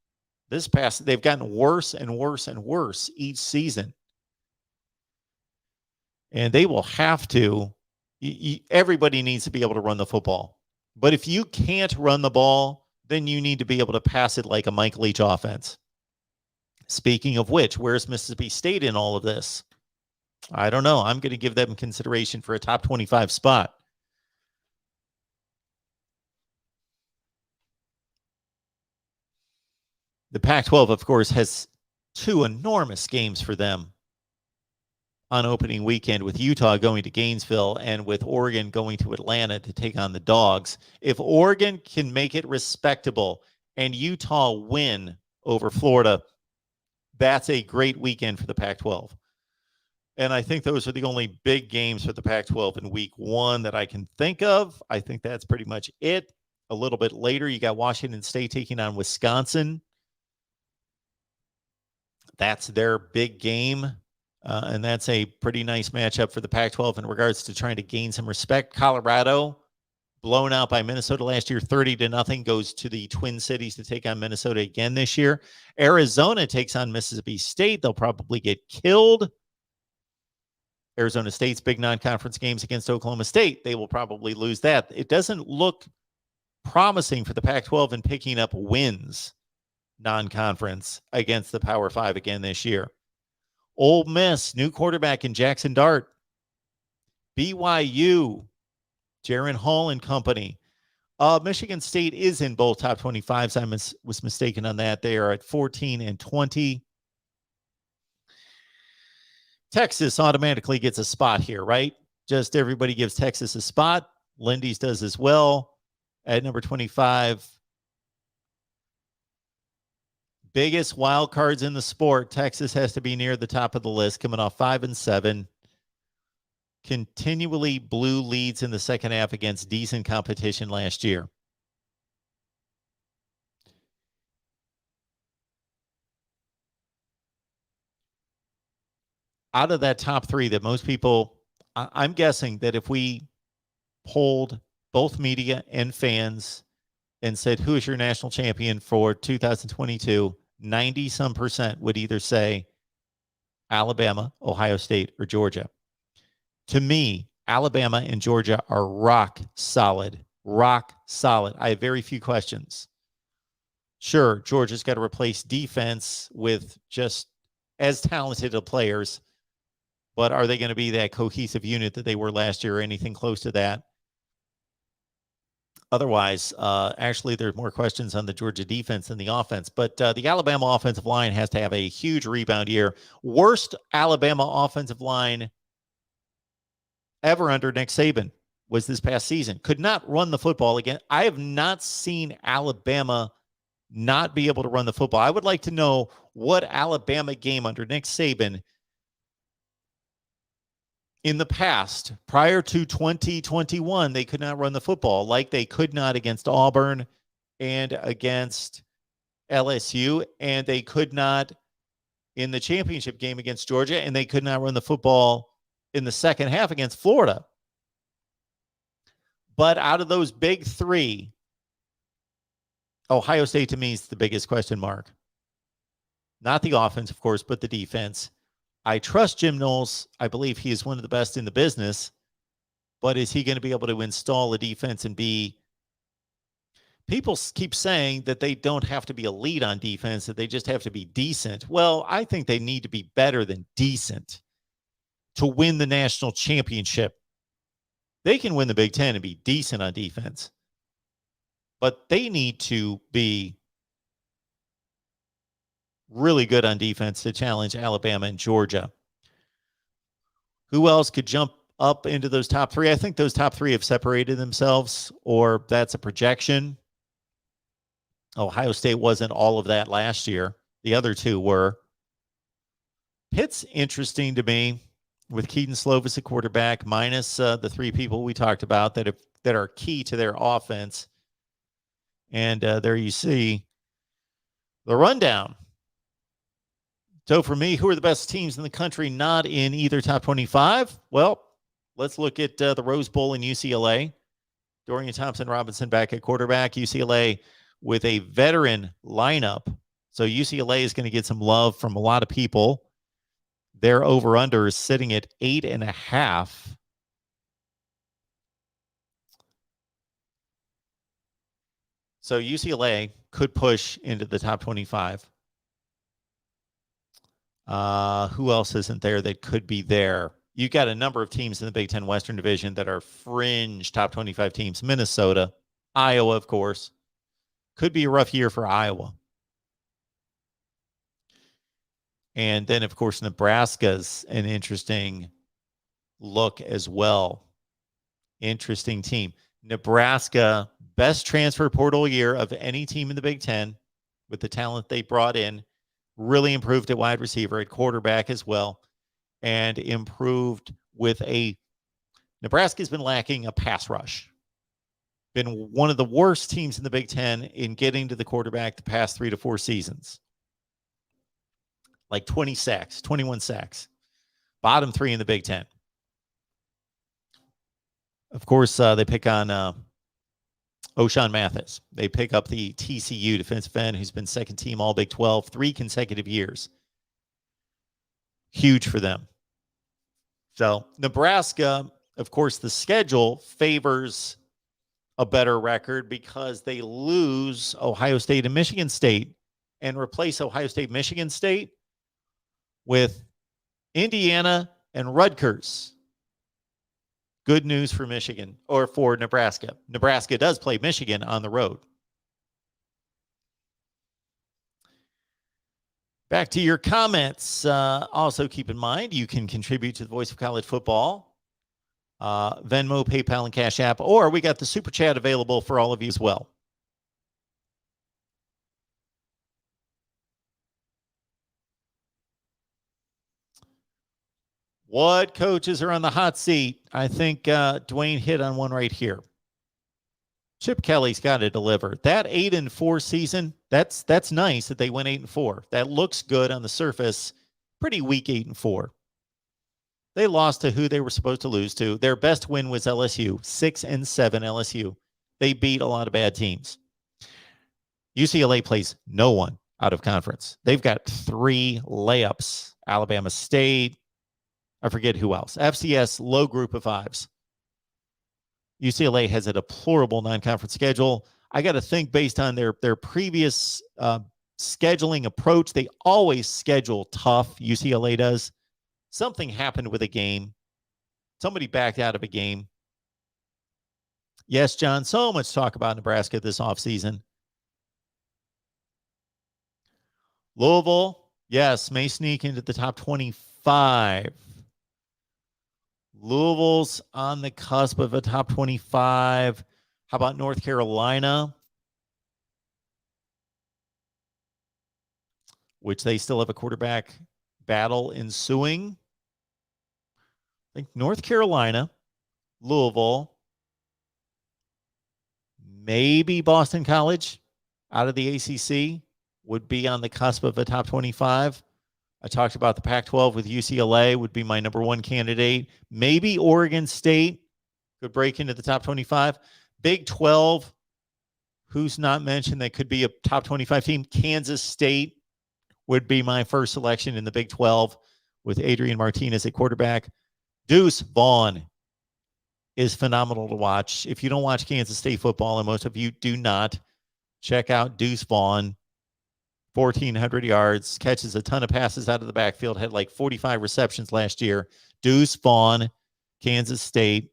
They've gotten worse and worse and worse each season. And they will have to, everybody needs to be able to run the football. But if you can't run the ball, then you need to be able to pass it like a Mike Leach offense. Speaking of which, where's Mississippi State in all of this? I don't know. I'm going to give them consideration for a top 25 spot. The Pac-12, of course, has 2 enormous games for them on opening weekend, with Utah going to Gainesville and with Oregon going to Atlanta to take on the Dogs. If Oregon can make it respectable and Utah win over Florida, that's a great weekend for the Pac-12. And I think those are the only big games for the Pac-12 in week 1 that I can think of. I think that's pretty much it. A little bit later, you got Washington State taking on Wisconsin. That's their big game. And that's a pretty nice matchup for the Pac-12 in regards to trying to gain some respect. Colorado, blown out by Minnesota last year, 30-0, goes to the Twin Cities to take on Minnesota again this year. Arizona takes on Mississippi State. They'll probably get killed. Arizona State's big non-conference games against Oklahoma State, they will probably lose that. It doesn't look promising for the Pac-12 in picking up wins non-conference against the Power 5 again this year. Ole Miss, new quarterback in Jackson Dart. BYU, Jaron Hall and company. Michigan State is in both top 25s. I was mistaken on that. They are at 14 and 20. Texas automatically gets a spot here, right? Just everybody gives Texas a spot. Lindy's does as well at number 25. Biggest wild cards in the sport. Texas has to be near the top of the list, coming off 5-7. Continually blew leads in the second half against decent competition last year. Out of that top 3 that most people, I'm guessing that if we polled both media and fans and said, who is your national champion for 2022, 90-some% would either say Alabama, Ohio State, or Georgia. To me, Alabama and Georgia are rock solid. Rock solid. I have very few questions. Sure, Georgia's got to replace defense with just as talented of players, but are they going to be that cohesive unit that they were last year or anything close to that? Otherwise, actually, there's more questions on the Georgia defense than the offense. But the Alabama offensive line has to have a huge rebound year. Worst Alabama offensive line ever under Nick Saban was this past season. Could not run the football again. I have not seen Alabama not be able to run the football. I would like to know what Alabama game under Nick Saban in the past, prior to 2021, they could not run the football like they could not against Auburn and against LSU, and they could not in the championship game against Georgia, and they could not run the football in the second half against Florida. But out of those big three, Ohio State to me is the biggest question mark. Not the offense, of course, but the defense. I trust Jim Knowles. I believe he is one of the best in the business. But is he going to be able to install a defense and be... People keep saying that they don't have to be elite on defense, that they just have to be decent. Well, I think they need to be better than decent to win the national championship. They can win the Big Ten and be decent on defense. But they need to be really good on defense to challenge Alabama and Georgia. Who else could jump up into those top three? I think those top three have separated themselves, or that's a projection. Ohio State wasn't all of that last year. The other two were. Pitt's interesting to me with Keaton Slovis at quarterback, minus the three people we talked about that are key to their offense. And there you see the rundown. So for me, who are the best teams in the country not in either top 25? Well, let's look at the Rose Bowl in UCLA. Dorian Thompson-Robinson back at quarterback. UCLA with a veteran lineup. So UCLA is going to get some love from a lot of people. Their over-under is sitting at 8.5. So UCLA could push into the top 25. Who else isn't there that could be there? You got a number of teams in the Big Ten Western Division that are fringe top 25 teams. Minnesota, Iowa, of course. Could be a rough year for Iowa. And then, of course, Nebraska's an interesting look as well. Interesting team. Nebraska, best transfer portal year of any team in the Big Ten with the talent they brought in. Really improved at wide receiver, at quarterback as well, and improved with a... Nebraska's been lacking a pass rush. Been one of the worst teams in the Big Ten in getting to the quarterback the past 3 to 4 seasons. Like 20 sacks, 21 sacks. Bottom 3 in the Big Ten. Of course, they pick on O'Shawn Mathis. They pick up the TCU defensive end who's been second team all Big 12 3 consecutive years. Huge for them. So Nebraska, of course, the schedule favors a better record because they lose Ohio State and Michigan State and replace Ohio State, Michigan State with Indiana and Rutgers. Good news for Michigan, or for Nebraska. Nebraska does play Michigan on the road. Back to your comments. Also keep in mind, you can contribute to the Voice of College Football. Venmo, PayPal, and Cash App, or we got the Super Chat available for all of you as well. What coaches are on the hot seat? I think Dwayne hit on one right here. Chip Kelly's got to deliver. That 8-4 season, that's nice that they went 8-4. That looks good on the surface. Pretty weak 8-4. They lost to who they were supposed to lose to. Their best win was LSU, 6-7 LSU. They beat a lot of bad teams. UCLA plays no one out of conference. They've got 3 layups. Alabama State, I forget who else. FCS, low group of 5s. UCLA has a deplorable non-conference schedule. I got to think based on their previous scheduling approach, they always schedule tough. UCLA does. Something happened with a game. Somebody backed out of a game. Yes, John, so much talk about Nebraska this offseason. Louisville, yes, may sneak into the top 25. Louisville's on the cusp of a top 25. How about North Carolina? which they still have a quarterback battle ensuing. I think North Carolina, Louisville, maybe Boston College out of the ACC would be on the cusp of a top 25. I talked about the Pac-12 with UCLA would be my number one candidate. Maybe Oregon State could break into the top 25. Big 12, who's not mentioned that could be a top 25 team? Kansas State would be my first selection in the Big 12 with Adrian Martinez at quarterback. Deuce Vaughn is phenomenal to watch. If you don't watch Kansas State football, and most of you do not, check out Deuce Vaughn. 1,400 yards, catches a ton of passes out of the backfield, had like 45 receptions last year. Deuce Vaughn, Kansas State.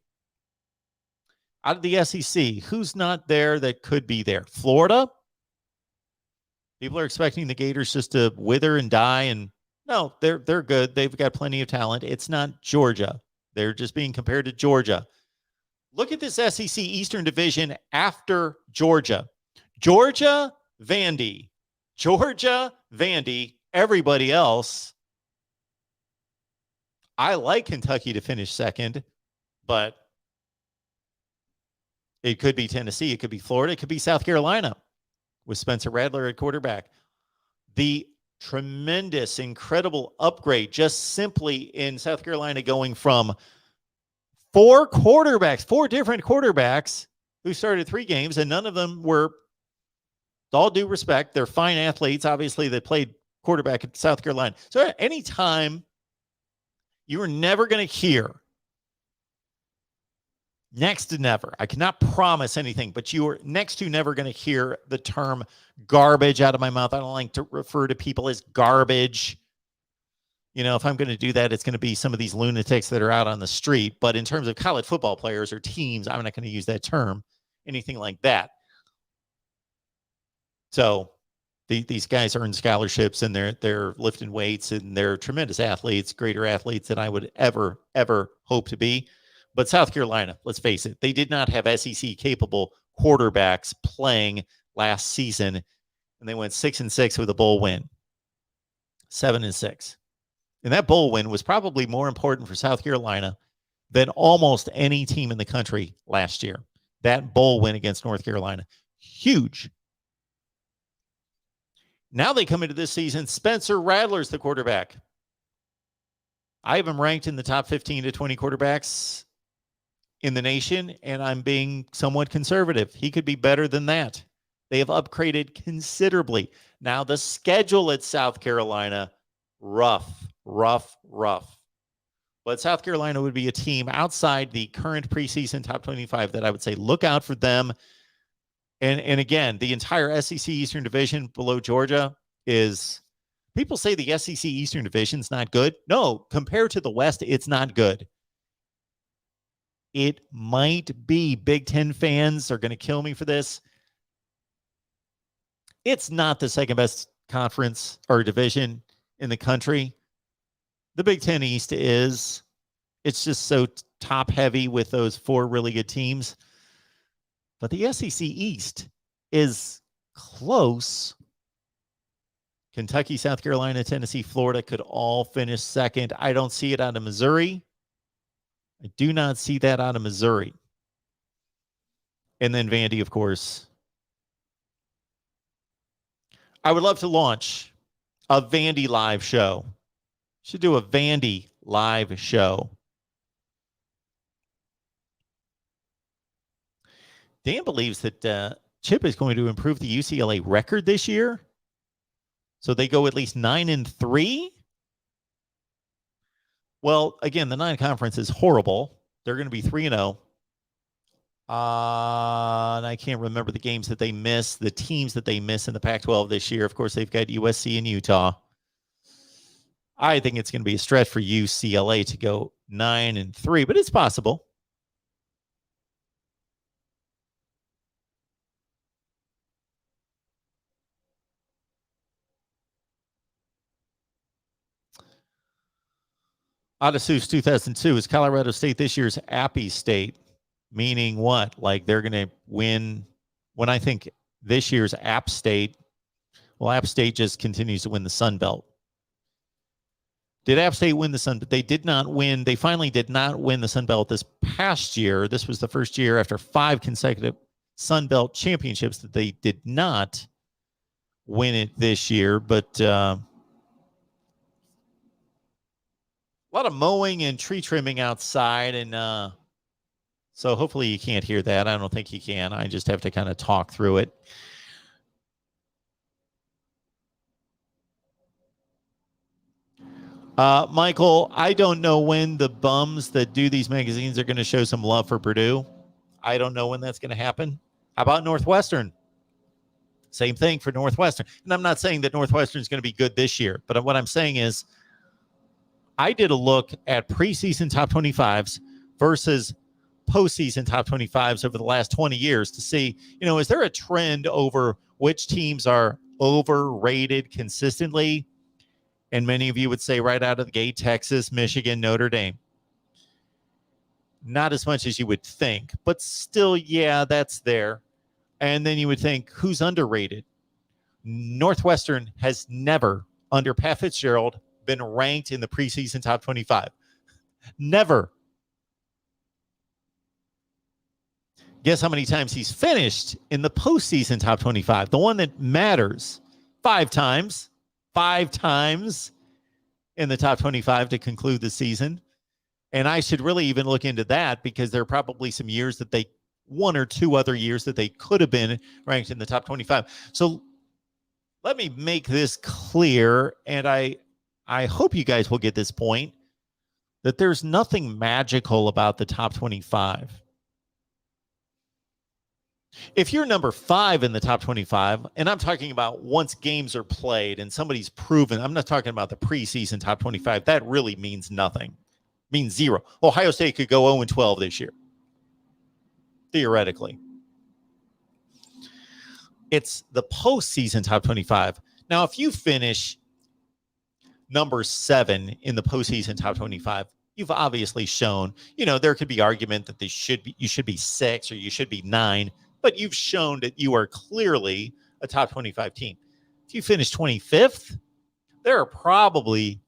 Out of the SEC, who's not there that could be there? Florida. People are expecting the Gators just to wither and die, and no, they're good. They've got plenty of talent. It's not Georgia. They're just being compared to Georgia. Look at this SEC Eastern Division after Georgia. Georgia, Vandy. Georgia, Vandy, everybody else. I like Kentucky to finish second, but it could be Tennessee. It could be Florida. It could be South Carolina with Spencer Rattler at quarterback. The tremendous, incredible upgrade just simply in South Carolina going from four different quarterbacks who started 3 games, and none of them were, with all due respect, they're fine athletes, obviously, that played quarterback at South Carolina. So anytime, you are never going to hear, next to never, I cannot promise anything, but you are next to never going to hear the term garbage out of my mouth. I don't like to refer to people as garbage. You know, if I'm going to do that, it's going to be some of these lunatics that are out on the street. But in terms of college football players or teams, I'm not going to use that term, anything like that. So these guys earn scholarships, and they're lifting weights, and they're tremendous athletes, greater athletes than I would ever hope to be. But South Carolina, let's face it, they did not have SEC capable quarterbacks playing last season, and they went 6-6 with a bowl win, 7-6. And that bowl win was probably more important for South Carolina than almost any team in the country last year. That bowl win against North Carolina, huge. Now they come into this season, Spencer Rattler's the quarterback. I have him ranked in the top 15 to 20 quarterbacks in the nation, and I'm being somewhat conservative. He could be better than that. They have upgraded considerably. Now the schedule at South Carolina, rough. But South Carolina would be a team outside the current preseason top 25 that I would say look out for them. And again, the entire SEC Eastern Division below Georgia is, people say the SEC Eastern Division is not good. No, compared to the West, it's not good. It might be. Big Ten fans are going to kill me for this. It's not the second best conference or division in the country. The Big Ten East is. It's just so top heavy with those 4 really good teams. But the SEC East is close. Kentucky, South Carolina, Tennessee, Florida could all finish second. I don't see it out of Missouri. I do not see that out of Missouri. And then Vandy, of course. I would love to launch a Vandy live show. Should do a Vandy live show. Dan believes that Chip is going to improve the UCLA record this year. So they go at least 9-3. Well, again, the non-conference is horrible. They're going to be 3-0. And I can't remember the games that they miss, the teams that they miss in the Pac-12 this year. Of course, they've got USC and Utah. I think it's going to be a stretch for UCLA to go 9-3, but it's possible. Odysseus 2002 is Colorado State this year's Appy State, meaning what? Like they're going to win. When I think this year's App State, Well, App State just continues to win the Sun Belt. Did App State win the Sun Belt? They did not win. They finally did not win the Sun Belt this past year. This was the first year after 5 consecutive Sun Belt championships that they did not win it this year. But a lot of mowing and tree trimming outside. And so hopefully you can't hear that. I don't think you can. I just have to kind of talk through it. Michael, I don't know when the bums that do these magazines are going to show some love for Purdue. I don't know when that's going to happen. How about Northwestern? Same thing for Northwestern. And I'm not saying that Northwestern is going to be good this year, but what I'm saying is I did a look at preseason top 25s versus postseason top 25s over the last 20 years to see, is there a trend over which teams are overrated consistently? And many of you would say right out of the gate, Texas, Michigan, Notre Dame. Not as much as you would think, but still, yeah, that's there. And then you would think, who's underrated? Northwestern has never, under Pat Fitzgerald, been ranked in the preseason top 25. Never. Guess how many times he's finished in the postseason top 25? The one that matters. 5 times. 5 times in the top 25 to conclude the season. And I should really even look into that because there are probably some years that 1 or 2 other years that they could have been ranked in the top 25. So let me make this clear, and I hope you guys will get this point, that there's nothing magical about the top 25. If you're number 5 in the top 25, and I'm talking about once games are played and somebody's proven, I'm not talking about the preseason top 25. That really means nothing. It means 0. Ohio State could go 0-12 this year, theoretically. It's the postseason top 25. Now, if you finish number 7 in the postseason top 25, you've obviously shown, there could be argument that you should be 6 or you should be 9. But you've shown that you are clearly a top 25 team. If you finish 25th, there are probably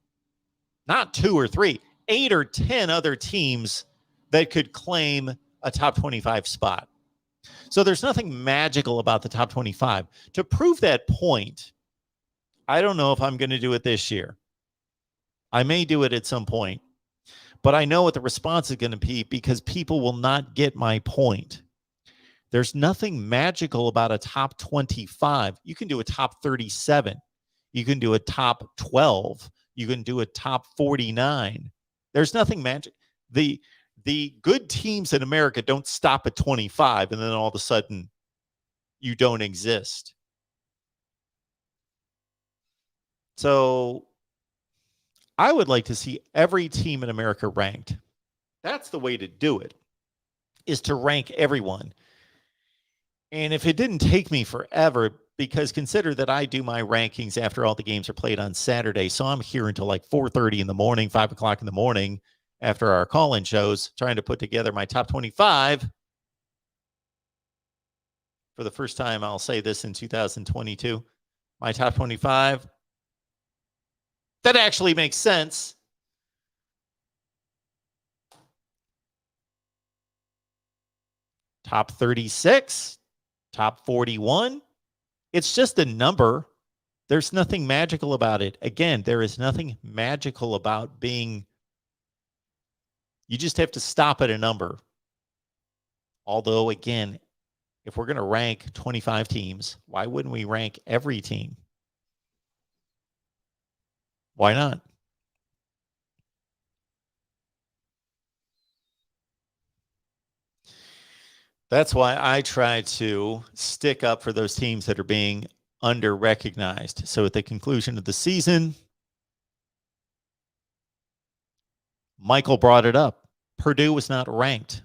not 2 or 3, 8 or 10 other teams that could claim a top 25 spot. So there's nothing magical about the top 25. To prove that point, I don't know if I'm going to do it this year. I may do it at some point, but I know what the response is going to be because people will not get my point. There's nothing magical about a top 25. You can do a top 37. You can do a top 12. You can do a top 49. There's nothing magic. The good teams in America don't stop at 25 and then all of a sudden you don't exist. So I would like to see every team in America ranked. That's the way to do it, is to rank everyone. And if it didn't take me forever, because consider that I do my rankings after all the games are played on Saturday. So I'm here until like 4:30 in the morning, 5 o'clock in the morning after our call-in shows, trying to put together my top 25. For the first time, I'll say this in 2022, my top 25. That actually makes sense. Top 36. Top 41, it's just a number. There's nothing magical about it. Again, there is nothing magical about being, you just have to stop at a number. Although, again, if we're going to rank 25 teams, why wouldn't we rank every team? Why not? That's why I try to stick up for those teams that are being under-recognized. So at the conclusion of the season, Michael brought it up. Purdue was not ranked.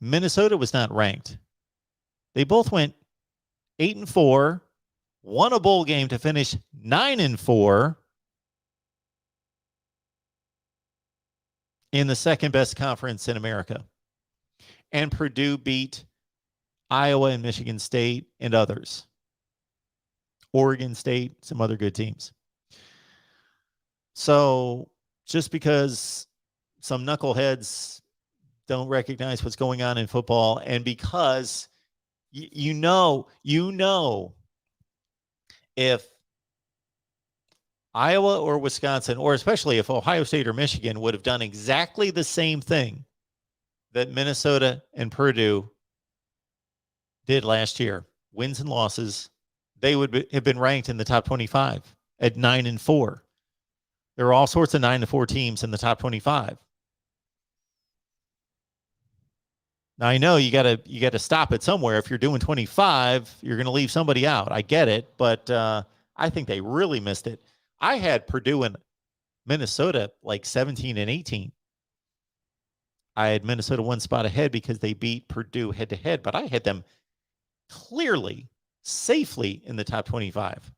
Minnesota was not ranked. They both went 8-4, won a bowl game to finish 9-4 in the second best conference in America. And Purdue beat Iowa and Michigan State and others. Oregon State, some other good teams. So just because some knuckleheads don't recognize what's going on in football, and because you know, if Iowa or Wisconsin, or especially if Ohio State or Michigan would have done exactly the same thing that Minnesota and Purdue did last year, wins and losses, they would have been ranked in the top 25 at 9-4. There are all sorts of 9-4 teams in the top 25. Now I know you gotta stop it somewhere. If you're doing 25, you're gonna leave somebody out. I get it, but I think they really missed it. I had Purdue and Minnesota like 17 and 18. I had Minnesota one spot ahead because they beat Purdue head to head, but I had them clearly, safely in the top 25.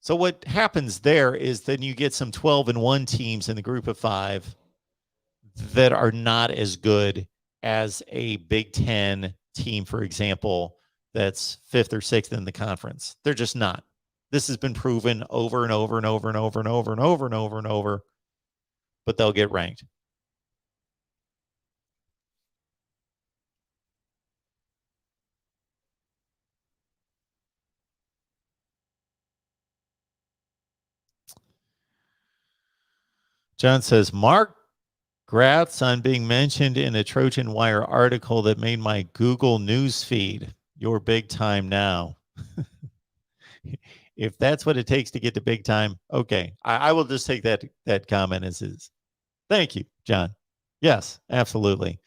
So what happens there is then you get some 12-1 teams in the group of 5 that are not as good as a Big Ten team, for example, that's 5th or 6th in the conference. They're just not. This has been proven over and over and over and over and over and over and over and over, but they'll get ranked. John says, Mark, congrats on being mentioned in a Trojan Wire article that made my Google News feed. You're big time now. If that's what it takes to get to big time, okay. I will just take that comment as is. Thank you, John. Yes, absolutely.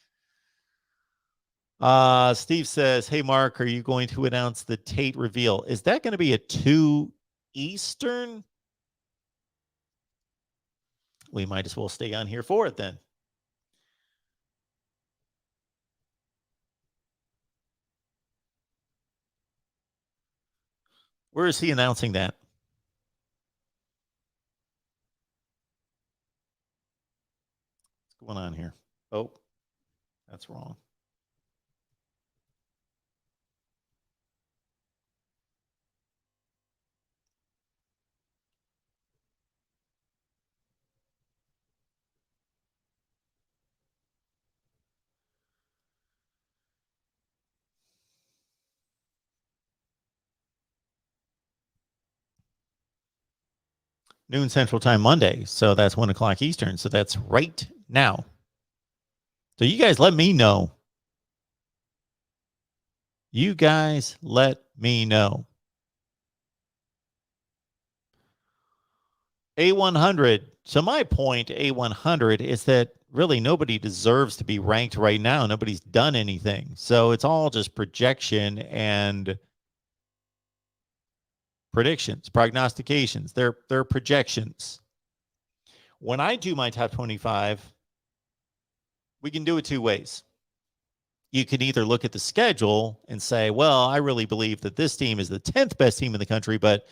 Steve says, hey, Mark, are you going to announce the Tate reveal? Is that going to be at 2 Eastern? We might as well stay on here for it then. Where is he announcing that? What's going on here? Oh, that's wrong. Noon Central Time Monday. So that's 1 o'clock Eastern. So that's right now. So you guys let me know. You guys let me know. A100. So my point, A100, is that really nobody deserves to be ranked right now. Nobody's done anything. So it's all just projection and predictions, prognostications. They're projections. When I do my top 25, we can do it 2 ways. You can either look at the schedule and say, well, I really believe that this team is the 10th best team in the country, but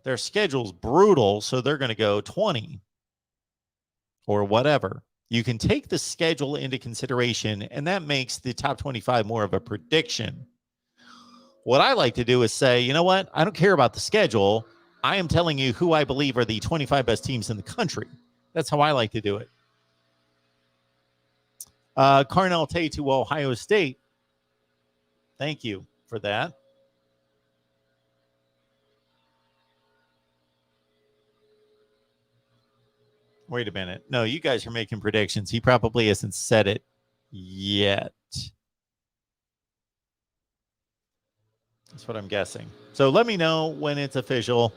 their schedule's brutal, so they're going to go 20 or whatever. You can take the schedule into consideration, and that makes the top 25 more of a prediction. What I like to do is say, you know what? I don't care about the schedule. I am telling you who I believe are the 25 best teams in the country. That's how I like to do it. Carnell Tate to Ohio State. Thank you for that. Wait a minute. No, you guys are making predictions. He probably hasn't said it yet. That's what I'm guessing. So let me know when it's official.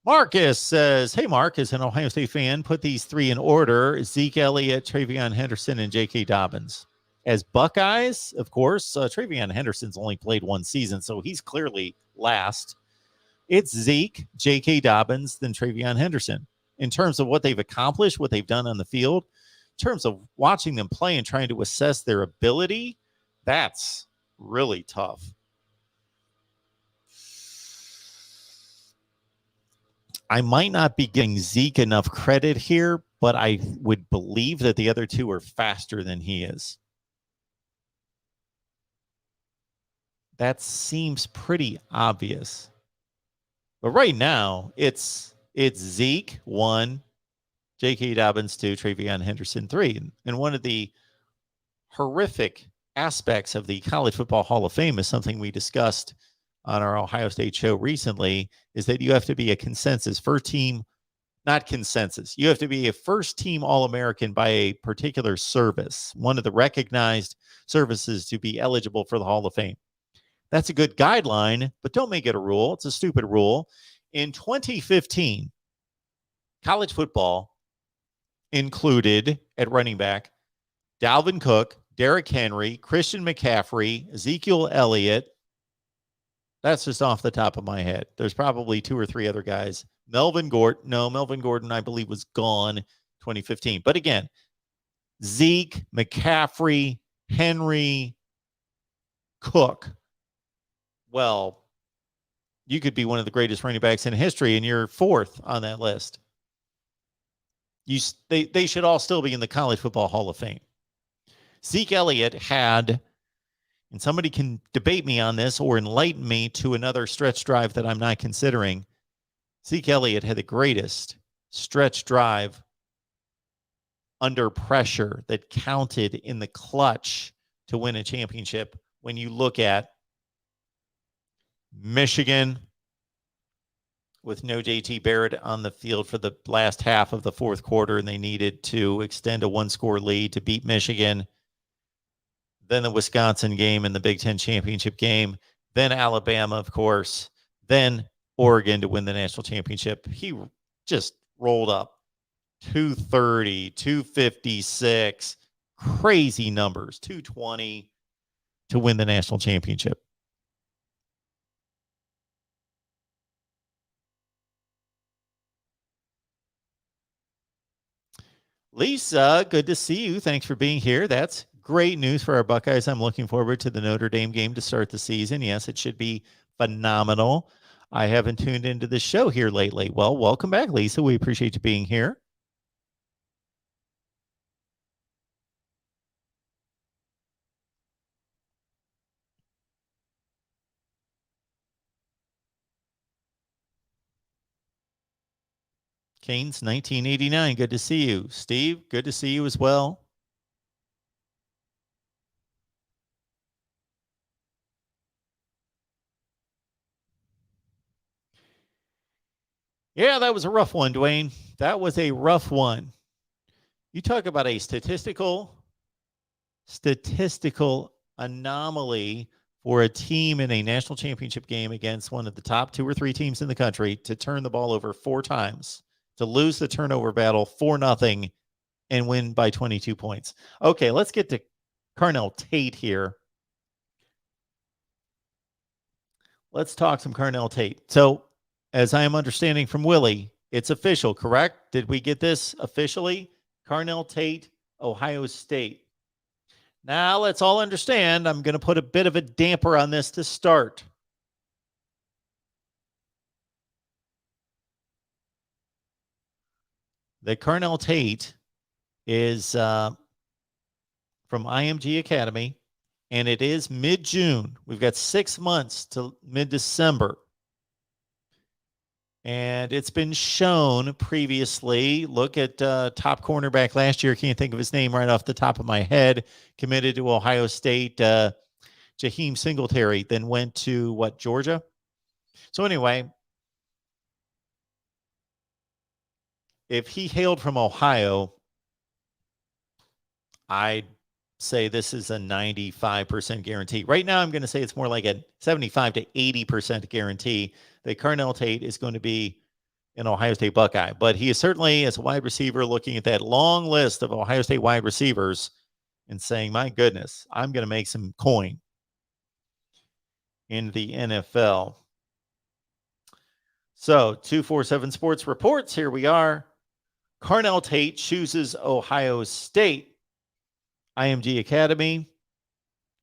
Marcus says, hey, Mark, as an Ohio State fan, put these 3 in order: Zeke Elliott, Travion Henderson, and J.K. Dobbins. As Buckeyes, of course, Travion Henderson's only played 1 season, so he's clearly last. It's Zeke, J.K. Dobbins, then Travion Henderson. In terms of what they've accomplished, what they've done on the field, in terms of watching them play and trying to assess their ability, that's really tough. I might not be giving Zeke enough credit here, but I would believe that the other two are faster than he is. That seems pretty obvious. But right now, it's Zeke 1, J.K. Dobbins 2, Travion Henderson 3. And one of the horrific aspects of the College Football Hall of Fame is something we discussed on our Ohio State show recently, is that you have to be a consensus first team, not consensus. You have to be a first team All-American by a particular service, one of the recognized services to be eligible for the Hall of Fame. That's a good guideline, but don't make it a rule. It's a stupid rule. In 2015, college football included at running back Dalvin Cook, Derrick Henry, Christian McCaffrey, Ezekiel Elliott. That's just off the top of my head. There's probably 2 or 3 other guys. Melvin Gordon, I believe, was gone 2015. But again, Zeke, McCaffrey, Henry, Cook. Well, you could be one of the greatest running backs in history, and you're 4th on that list. They should all still be in the College Football Hall of Fame. Zeke Elliott had, and somebody can debate me on this or enlighten me to another stretch drive that I'm not considering. Zeke Elliott had the greatest stretch drive under pressure that counted in the clutch to win a championship when you look at Michigan with no JT Barrett on the field for the last half of the 4th quarter, and they needed to extend a 1-score lead to beat Michigan. Then the Wisconsin game and the Big Ten championship game. Then Alabama, of course. Then Oregon to win the national championship. He just rolled up 230, 256, crazy numbers, 220 to win the national championship. Lisa, good to see you. Thanks for being here. That's great news for our Buckeyes. I'm looking forward to the Notre Dame game to start the season. Yes, it should be phenomenal. I haven't tuned into the show here lately. Well, welcome back, Lisa. We appreciate you being here. Canes, 1989. Good to see you. Steve, good to see you as well. Yeah, that was a rough one, Dwayne. That was a rough one. You talk about a statistical anomaly for a team in a national championship game against one of the top 2 or 3 teams in the country to turn the ball over 4 times, to lose the turnover battle 4-0 and win by 22 points. Okay, let's get to Carnell Tate here. Let's talk some Carnell Tate. So, as I am understanding from Willie, it's official, correct? Did we get this officially? Carnell Tate, Ohio State. Now, let's all understand, I'm going to put a bit of a damper on this to start. The Carnell Tate is from IMG Academy, and it is mid-June. We've got 6 months to mid-December. And it's been shown previously. Look at top cornerback last year. Can't think of his name right off the top of my head. Committed to Ohio State. Jaheim Singletary then went to, Georgia? So anyway, if he hailed from Ohio, I'd say this is a 95% guarantee. Right now, I'm going to say it's more like a 75 to 80% guarantee that Carnell Tate is going to be an Ohio State Buckeye. But he is certainly, as a wide receiver, looking at that long list of Ohio State wide receivers and saying, my goodness, I'm going to make some coin in the NFL. So 247 Sports reports, here we are. Carnell Tate chooses Ohio State. IMG Academy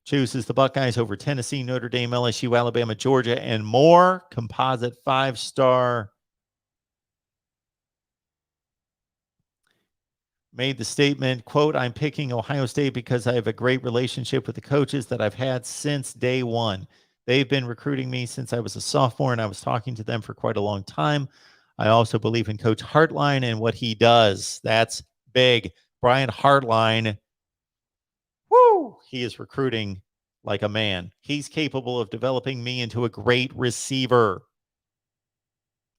chooses the Buckeyes over Tennessee, Notre Dame, LSU, Alabama, Georgia, and more. Composite 5-star made the statement, quote, "I'm picking Ohio State because I have a great relationship with the coaches that I've had since day one. They've been recruiting me since I was a sophomore, and I was talking to them for quite a long time. I also believe in Coach Hartline and what he does." That's big. Brian Hartline, whoo, he is recruiting like a man. He's capable of developing me into a great receiver.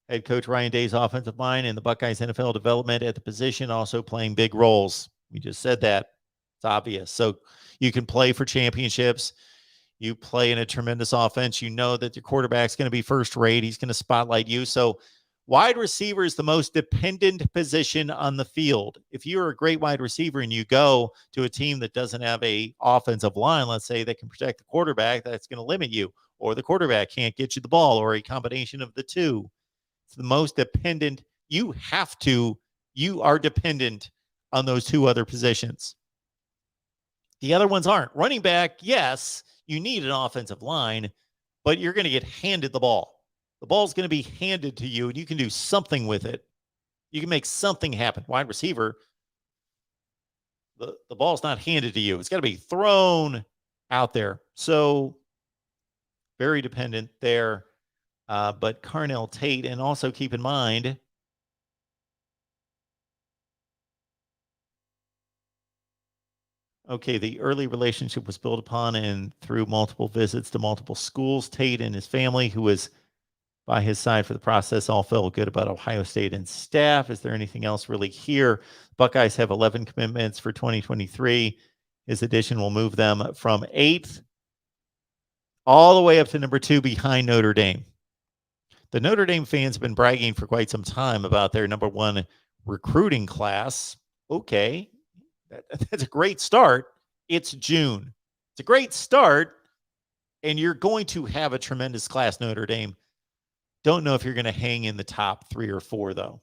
Head coach Ryan Day's offensive line and the Buckeyes NFL development at the position also playing big roles. We just said that. It's obvious. So you can play for championships. You play in a tremendous offense. You know that your quarterback's going to be first rate. He's going to spotlight you. So wide receiver is the most dependent position on the field. If you're a great wide receiver and you go to a team that doesn't have a offensive line, let's say, that can protect the quarterback, that's going to limit you. Or the quarterback can't get you the ball, or a combination of the two. It's the most dependent. You are dependent on those two other positions. The other ones aren't. Running back, yes, you need an offensive line, but you're going to get handed the ball. The ball's going to be handed to you, and you can do something with it. You can make something happen. Wide receiver, the ball's not handed to you. It's got to be thrown out there. So very dependent there. But Carnell Tate, and also keep in mind, okay, the early relationship was built upon and through multiple visits to multiple schools. Tate and his family, who was by his side for the process, all felt good about Ohio State and staff. Is there anything else really here? Buckeyes have 11 commitments for 2023. His addition will move them from 8th all the way up to number 2 behind Notre Dame. The Notre Dame fans have been bragging for quite some time about their number 1 recruiting class. Okay, that's a great start. It's June. It's a great start, and you're going to have a tremendous class, Notre Dame. Don't know if you're going to hang in the top 3 or 4, though.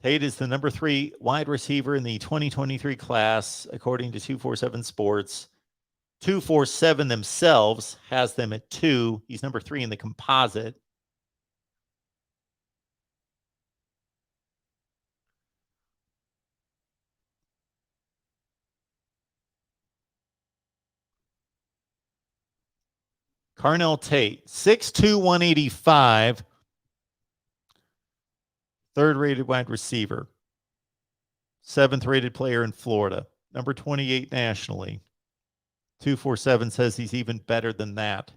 Tate is the number 3 wide receiver in the 2023 class, according to 247 Sports. 247 themselves has them at 2. He's number 3 in the composite. Carnell Tate, 6'2", 185, third-rated wide receiver, 7th-rated player in Florida, number 28 nationally. 247 says he's even better than that.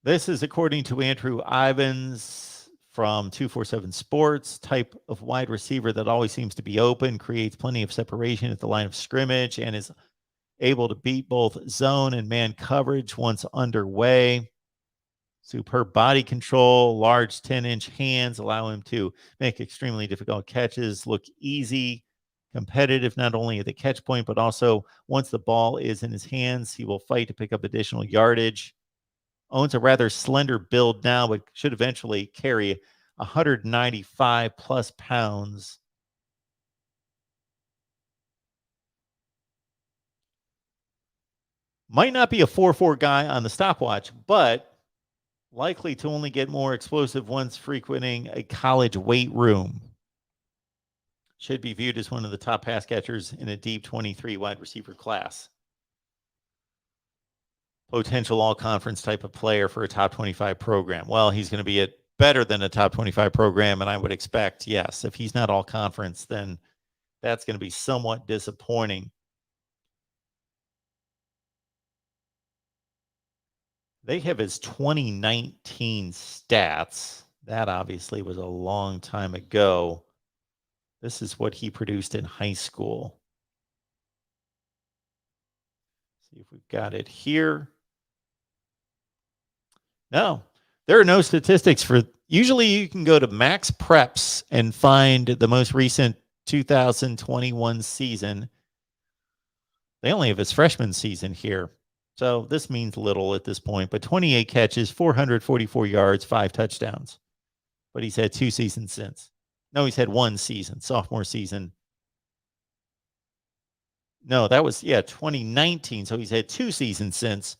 This is according to Andrew Ivins from 247 Sports. Type of wide receiver that always seems to be open, creates plenty of separation at the line of scrimmage, and is able to beat both zone and man coverage once underway. Superb body control, large 10-inch hands allow him to make extremely difficult catches look easy, competitive not only at the catch point, but also once the ball is in his hands, he will fight to pick up additional yardage. Owns a rather slender build now, but should eventually carry 195 plus pounds. Might not be a 4-4 guy on the stopwatch, but likely to only get more explosive once frequenting a college weight room. Should be viewed as one of the top pass catchers in a deep 23 wide receiver class. Potential all-conference type of player for a top 25 program. Well, he's going to be better than a top 25 program, and I would expect, yes, if he's not all-conference, then that's going to be somewhat disappointing. They have his 2019 stats. That obviously was a long time ago. This is what he produced in high school. See if we've got it here. No, there are no statistics for. Usually you can go to Max Preps and find the most recent 2021 season. They only have his freshman season here. So this means little at this point, but 28 catches, 444 yards, 5 touchdowns. But he's had 2 seasons since. No, he's had 1 season, sophomore season. No, that was, 2019. So he's had 2 seasons since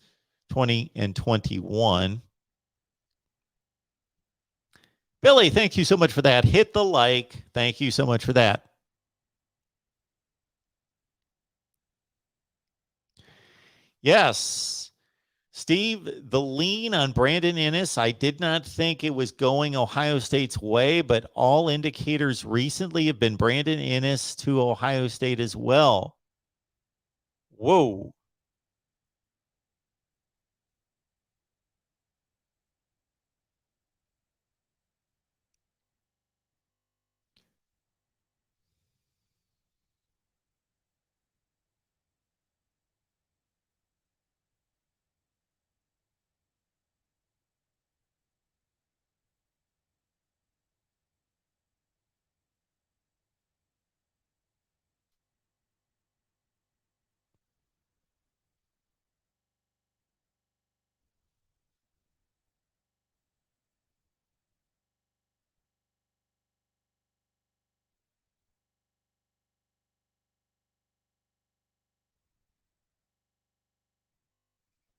20 and 21. Billy, thank you so much for that. Hit the like. Thank you so much for that. Yes. Steve, the lean on Brandon Inniss, I did not think it was going Ohio State's way, but all indicators recently have been Brandon Inniss to Ohio State as well. Whoa.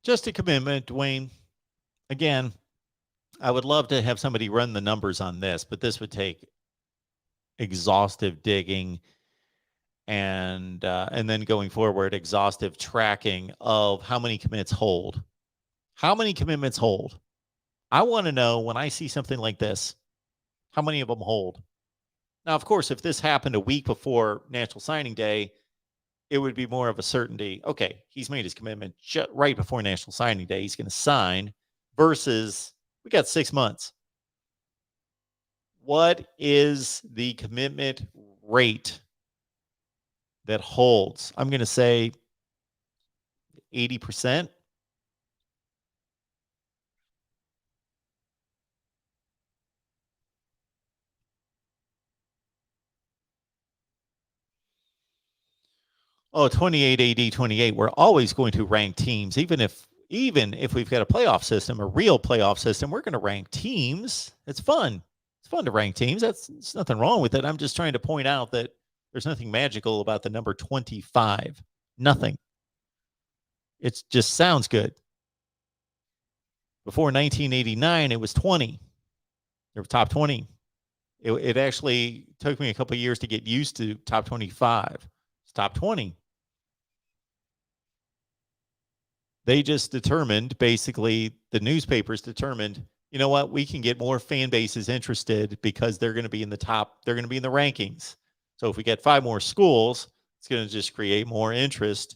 Just a commitment, Dwayne. Again, I would love to have somebody run the numbers on this, but this would take exhaustive digging and then going forward, exhaustive tracking of how many commits hold. How many commitments hold? I want to know when I see something like this, how many of them hold? Now, of course, if this happened a week before National Signing Day, it would be more of a certainty. Okay, he's made his commitment right before National Signing Day. He's going to sign versus we got 6 months. What is the commitment rate that holds? I'm going to say 80%. Oh, 28 AD 28. We're always going to rank teams, even if we've got a playoff system, a real playoff system, we're going to rank teams. It's fun. It's fun to rank teams. There's nothing wrong with it. I'm just trying to point out that there's nothing magical about the number 25. Nothing. It just sounds good. Before 1989, it was 20. They were top 20. It actually took me a couple of years to get used to top 25. It's top 20. They just determined, basically, the newspapers determined, you know what, we can get more fan bases interested because they're going to be in the top, they're going to be in the rankings. So if we get 5 more schools, it's going to just create more interest.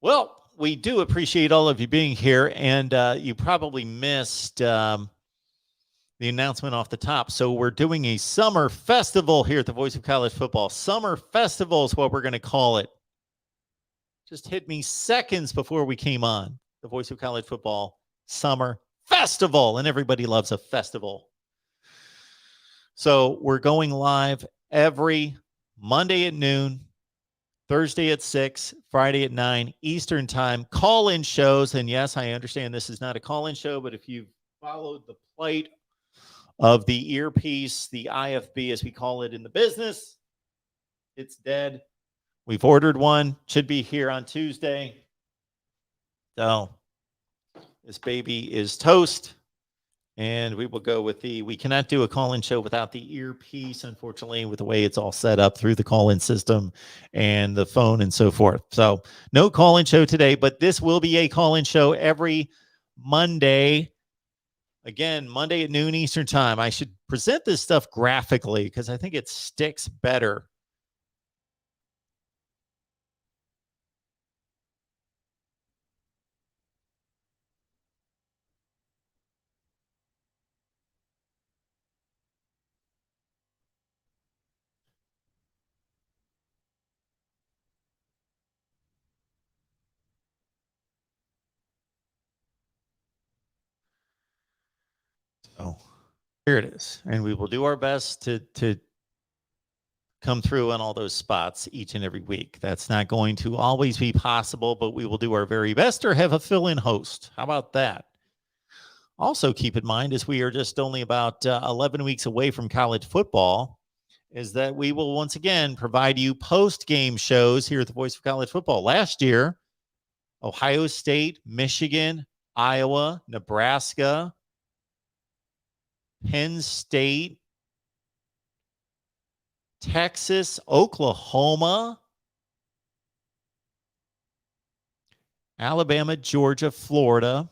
Well, we do appreciate all of you being here, and you probably missed the announcement off the top. So we're doing a summer festival here at the Voice of College Football. Summer festival is what we're going to call it. Just hit me seconds before we came on. The Voice of College Football Summer Festival, and everybody loves a festival. So we're going live every Monday at noon, Thursday at 6, Friday at 9 Eastern time. Call-in shows, and yes, I understand this is not a call-in show, but if you've followed the plight of the earpiece, the IFB as we call it in the business, it's dead. We've ordered one. Should be here on Tuesday. So this baby is toast. And we will go with we cannot do a call-in show without the earpiece, unfortunately, with the way it's all set up through the call-in system and the phone and so forth. So no call-in show today, but this will be a call-in show every Monday. Again, Monday at noon Eastern time. I should present this stuff graphically because I think it sticks better. So here it is. And we will do our best to come through on all those spots each and every week. That's not going to always be possible, but we will do our very best or have a fill-in host. How about that? Also, keep in mind, as we are just only about 11 weeks away from college football, is that we will once again provide you post-game shows here at the Voice of College Football. Last year, Ohio State, Michigan, Iowa, Nebraska, Penn State, Texas, Oklahoma, Alabama, Georgia, Florida,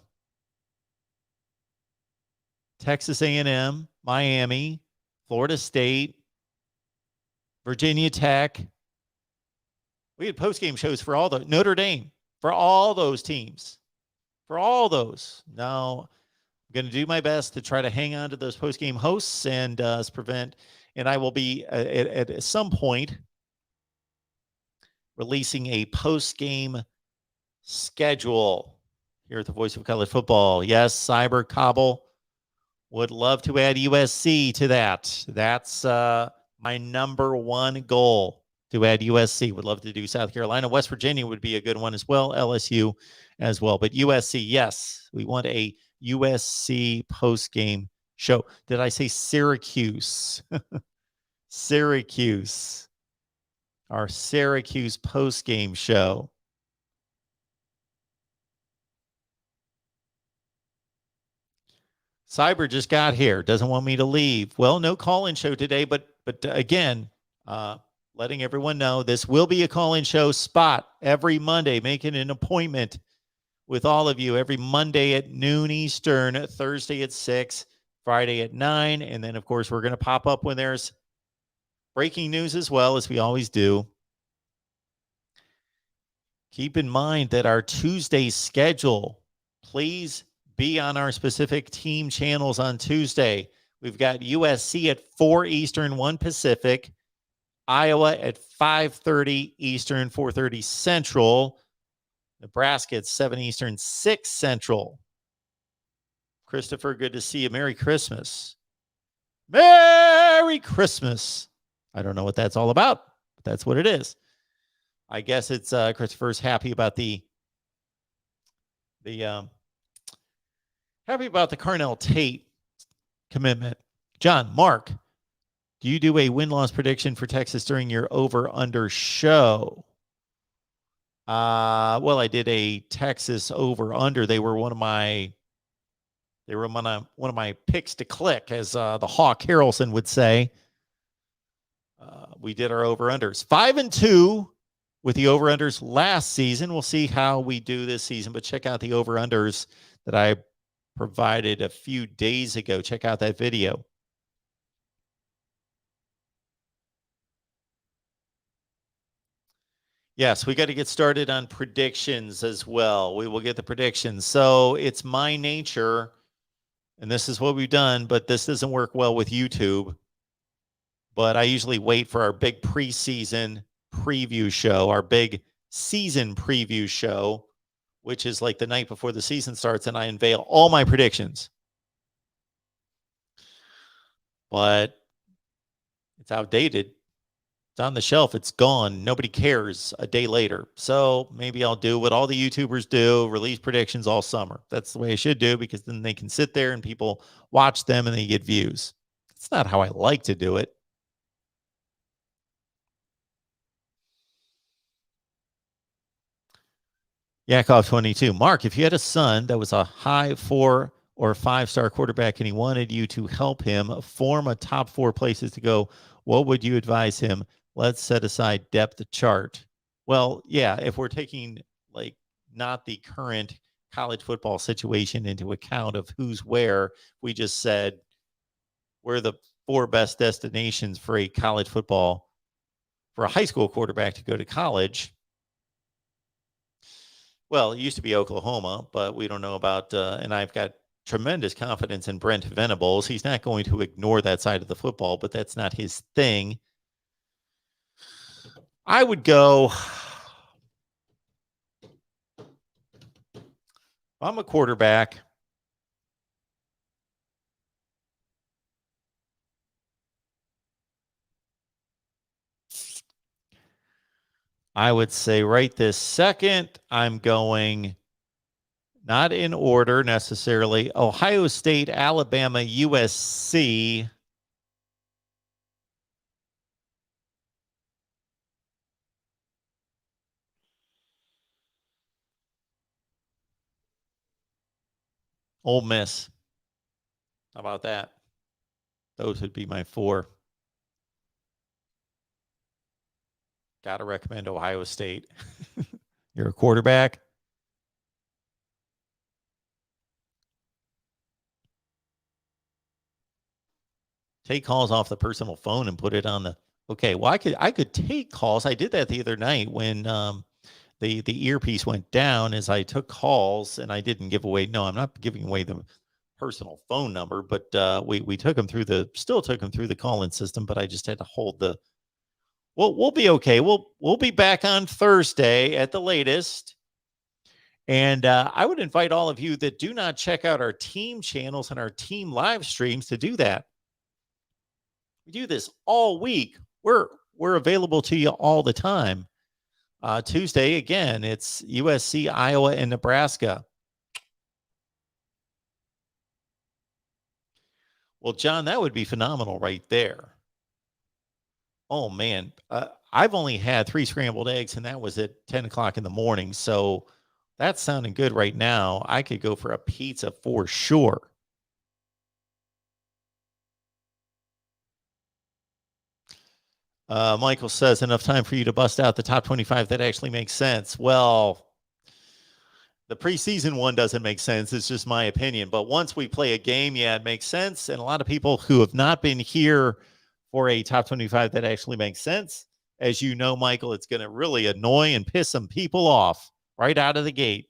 Texas A&M, Miami, Florida State, Virginia Tech. We had post-game shows for all the Notre Dame, for all those teams, for all those. Now, I'm going to do my best to try to hang on to those post-game hosts and prevent. And I will be at some point releasing a post-game schedule here at the Voice of College Football. Yes, Cyber Cobble would love to add USC to that. That's my number one goal, to add USC. Would love to do South Carolina. West Virginia would be a good one as well. LSU as well. But USC, yes, we want a USC post-game show. Did I say Syracuse? Syracuse. Our Syracuse post-game show. Cyber just got here. Doesn't want me to leave. Well, no call-in show today, but again, letting everyone know this will be a call-in show spot every Monday. Making an appointment with all of you every Monday at noon Eastern, Thursday at 6, Friday at 9. And then, of course, we're going to pop up when there's breaking news as well, as we always do. Keep in mind that our Tuesday schedule, please be on our specific team channels on Tuesday. We've got USC at 4 Eastern, 1 Pacific. Iowa at 5:30 Eastern, 4:30 Central. Nebraska at 7 Eastern, 6 Central. Christopher, good to see you. Merry Christmas. Merry Christmas. I don't know what that's all about, but that's what it is. I guess it's Christopher's happy about the Carnell Tate commitment. John, Mark, do you do a win-loss prediction for Texas during your over-under show? Well, I did a Texas over-under. They were one of my picks to click, as the Hawk Harrelson would say. We did our over-unders. 5-2 with the over-unders last season. We'll see how we do this season, but check out the over-unders that I provided a few days ago. Check out that video. Yes, we got to get started on predictions as well. We will get the predictions. So it's my nature, and this is what we've done, but this doesn't work well with YouTube. But I usually wait for our big preseason preview show, our big season preview show, which is like the night before the season starts, and I unveil all my predictions. But it's outdated. It's on the shelf. It's gone. Nobody cares a day later. So maybe I'll do what all the YouTubers do, release predictions all summer. That's the way I should do, because then they can sit there and people watch them and they get views. It's not how I like to do it. Yakov 22. Mark, if you had a son that was a high 4 or 5-star quarterback and he wanted you to help him form a top 4 places to go, what would you advise him? Let's set aside depth chart. Well, yeah, if we're taking like not the current college football situation into account of who's where, we just said we're the 4 best destinations for a college football, for a high school quarterback to go to college. Well, it used to be Oklahoma, but we don't know about, and I've got tremendous confidence in Brent Venables. He's not going to ignore that side of the football, but that's not his thing. I would go, if I'm a quarterback, I would say right this second, I'm going Not in order necessarily. Ohio State, Alabama, USC. Ole Miss. How about that? Those would be my four. Got to recommend Ohio State. You're a quarterback. Take calls off the personal phone and put it on the. Okay, well, I could take calls. I did that the other night when the earpiece went down. As I took calls and I didn't give away. No, I'm not giving away the personal phone number, but we took them through the call-in system. But I just had to hold the. Well, we'll be okay. We'll be back on Thursday at the latest. And I would invite all of you that do not check out our team channels and our team live streams to do that. We do this all week. We're available to you all the time. Tuesday, again, it's USC, Iowa, and Nebraska. Well, John, that would be phenomenal right there. Oh, man. I've only had 3 scrambled eggs, and that was at 10 o'clock in the morning. So that's sounding good right now. I could go for a pizza for sure. Michael says, enough time for you to bust out the top 25 that actually makes sense. Well, the preseason one doesn't make sense. It's just my opinion. But once we play a game, yeah, it makes sense. And a lot of people who have not been here for a top 25 that actually makes sense, as you know, Michael, it's going to really annoy and piss some people off right out of the gate.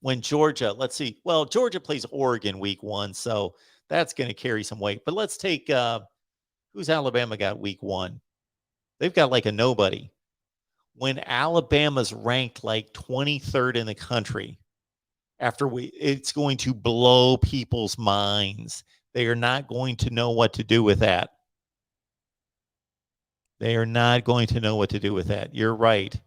When Georgia, let's see, well, Georgia plays Oregon week 1, so that's going to carry some weight. But let's take who's Alabama got week 1? They've got like a nobody. When Alabama's ranked like 23rd in the country, it's going to blow people's minds. They are not going to know what to do with that. They are not going to know what to do with that. You're right.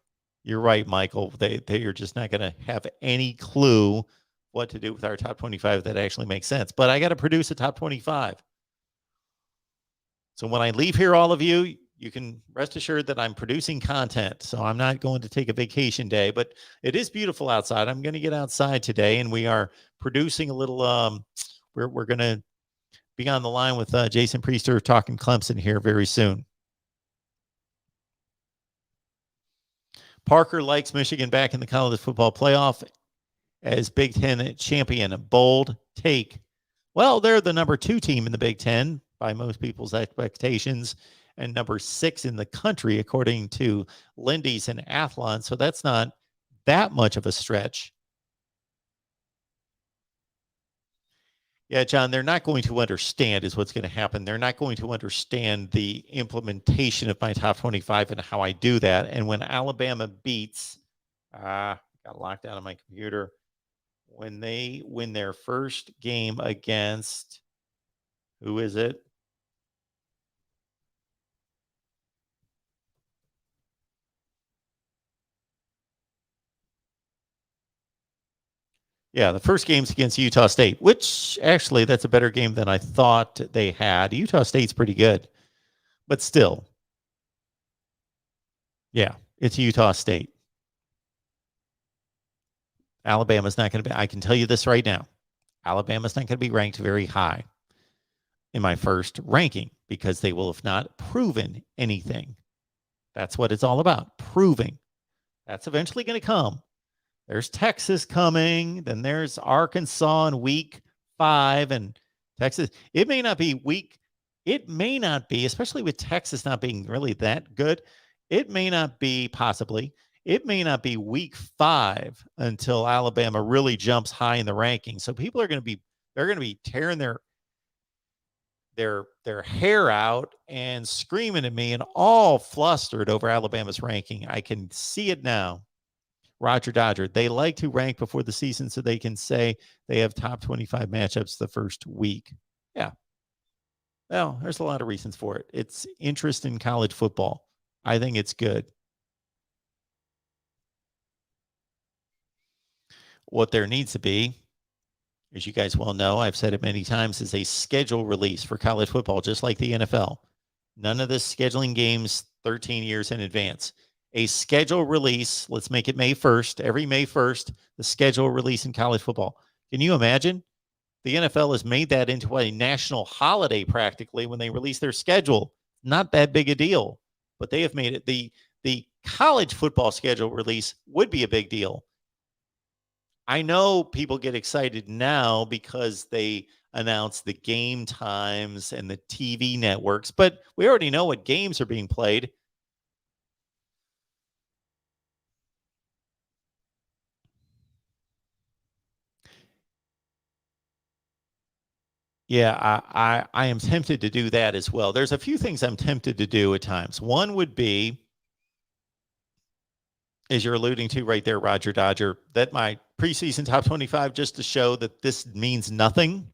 You're right, Michael. They are just not going to have any clue what to do with our top 25 that actually makes sense. But I got to produce a top 25. So when I leave here, all of you, you can rest assured that I'm producing content. So I'm not going to take a vacation day, but it is beautiful outside. I'm going to get outside today, and we are producing a little. We're going to be on the line with Jason Priester talking Clemson here very soon. Parker likes Michigan back in the college football playoff as Big Ten champion. A bold take. Well, they're the number 2 team in the Big Ten by most people's expectations, and number 6 in the country, according to Lindy's and Athlon. So that's not that much of a stretch. Yeah, John, they're not going to understand is what's going to happen. They're not going to understand the implementation of my top 25 and how I do that. And when Alabama beats, got locked out of my computer, when they win their first game against, who is it? Yeah, the first game's against Utah State, which actually that's a better game than I thought they had. Utah State's pretty good, but still. Yeah, it's Utah State. Alabama's not going to be, I can tell you this right now. Alabama's not going to be ranked very high in my first ranking because they will have not proven anything. That's what it's all about, proving. That's eventually going to come. There's Texas coming. Then there's Arkansas in week 5 and Texas. It may not be especially with Texas not being really that good. It may not be week 5 until Alabama really jumps high in the ranking. So people are going to be tearing their hair out and screaming at me and all flustered over Alabama's ranking. I can see it now. Roger Dodger. They like to rank before the season so they can say they have top 25 matchups the first week. Yeah. Well, there's a lot of reasons for it. It's interest in college football. I think it's good. what there needs to be, as you guys well know, I've said it many times, is a schedule release for college football, just like the NFL. None of this scheduling games 13 years in advance. A schedule release, let's make it May 1st. Every May 1st, the schedule release in college football. Can you imagine? The NFL has made that into a national holiday practically when they release their schedule. Not that big a deal, but they have made it. The college football schedule release would be a big deal. I know people get excited now because they announce the game times and the TV networks, but we already know what games are being played. Yeah, I am tempted to do that as well. There's a few things I'm tempted to do at times. One would be, as you're alluding to right there, Roger Dodger, that my preseason top 25, just to show that this means nothing,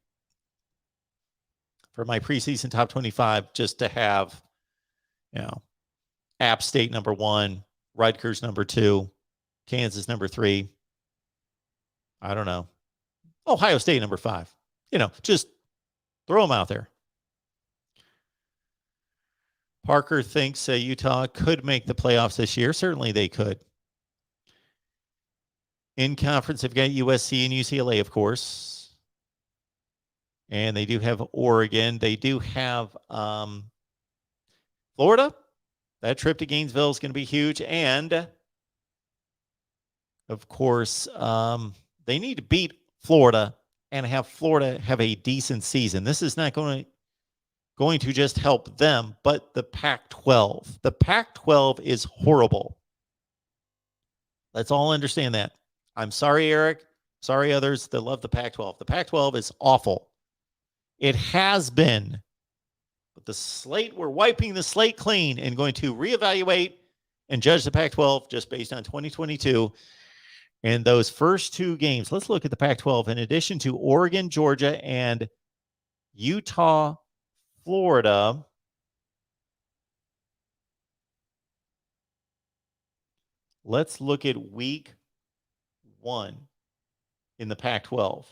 for my preseason top 25, just to have, App State number 1, Rutgers number 2, Kansas number 3. I don't know. Ohio State number 5. Just throw them out there. Parker thinks Utah could make the playoffs this year. Certainly they could. In conference, they've got USC and UCLA, of course. And they do have Oregon. They do have Florida. That trip to Gainesville is going to be huge. And, of course, they need to beat Florida and have Florida have a decent season. This is not going to just help them, but the Pac-12. The Pac-12 is horrible. Let's all understand that. I'm sorry, Eric. Sorry, others that love the Pac-12. The Pac-12 is awful. It has been. But we're wiping the slate clean and going to reevaluate and judge the Pac-12 just based on 2022. And those first 2 games, let's look at the Pac-12. In addition to Oregon, Georgia, and Utah, Florida, let's look at week 1 in the Pac-12.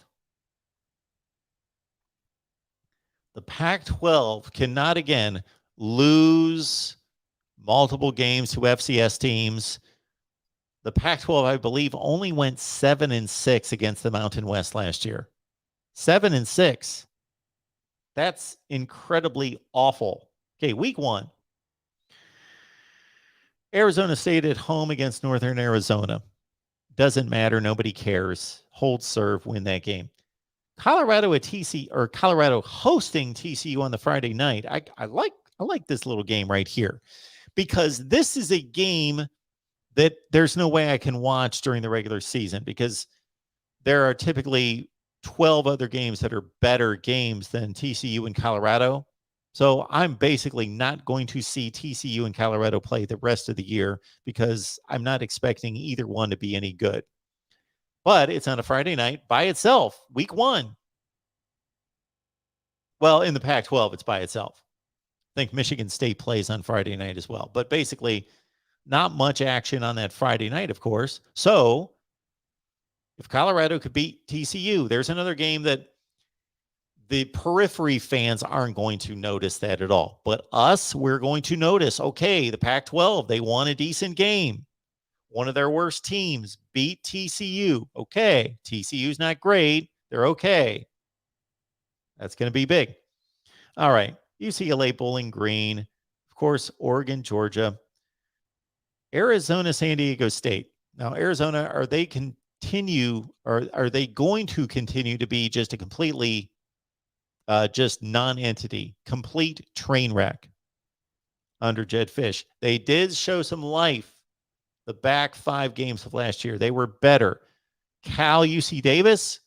The Pac-12 cannot, again, lose multiple games to FCS teams. The Pac-12, I believe, only went 7-6 against the Mountain West last year. 7-6. That's incredibly awful. Okay, week 1. Arizona State at home against Northern Arizona. Doesn't matter. Nobody cares. Hold serve, win that game. Colorado at TCU, or Colorado hosting TCU on the Friday night. I like this little game right here, because this is a game that there's no way I can watch during the regular season, because there are typically 12 other games that are better games than TCU and Colorado. So I'm basically not going to see TCU and Colorado play the rest of the year, because I'm not expecting either one to be any good. But it's on a Friday night by itself, week 1. Well, in the Pac-12, it's by itself. I think Michigan State plays on Friday night as well. But basically, not much action on that Friday night, of course. So if Colorado could beat TCU, there's another game that the periphery fans aren't going to notice that at all. But us, we're going to notice, okay, the Pac-12, they won a decent game. One of their worst teams beat TCU. Okay, TCU's not great. They're okay. That's going to be big. All right, UCLA, Bowling Green. Of course, Oregon, Georgia. Arizona, San Diego State. Now, Arizona, are they going to continue to be just a completely just non-entity, complete train wreck under Jed Fish? They did show some life the back 5 games of last year. They were better. Cal, UC Davis,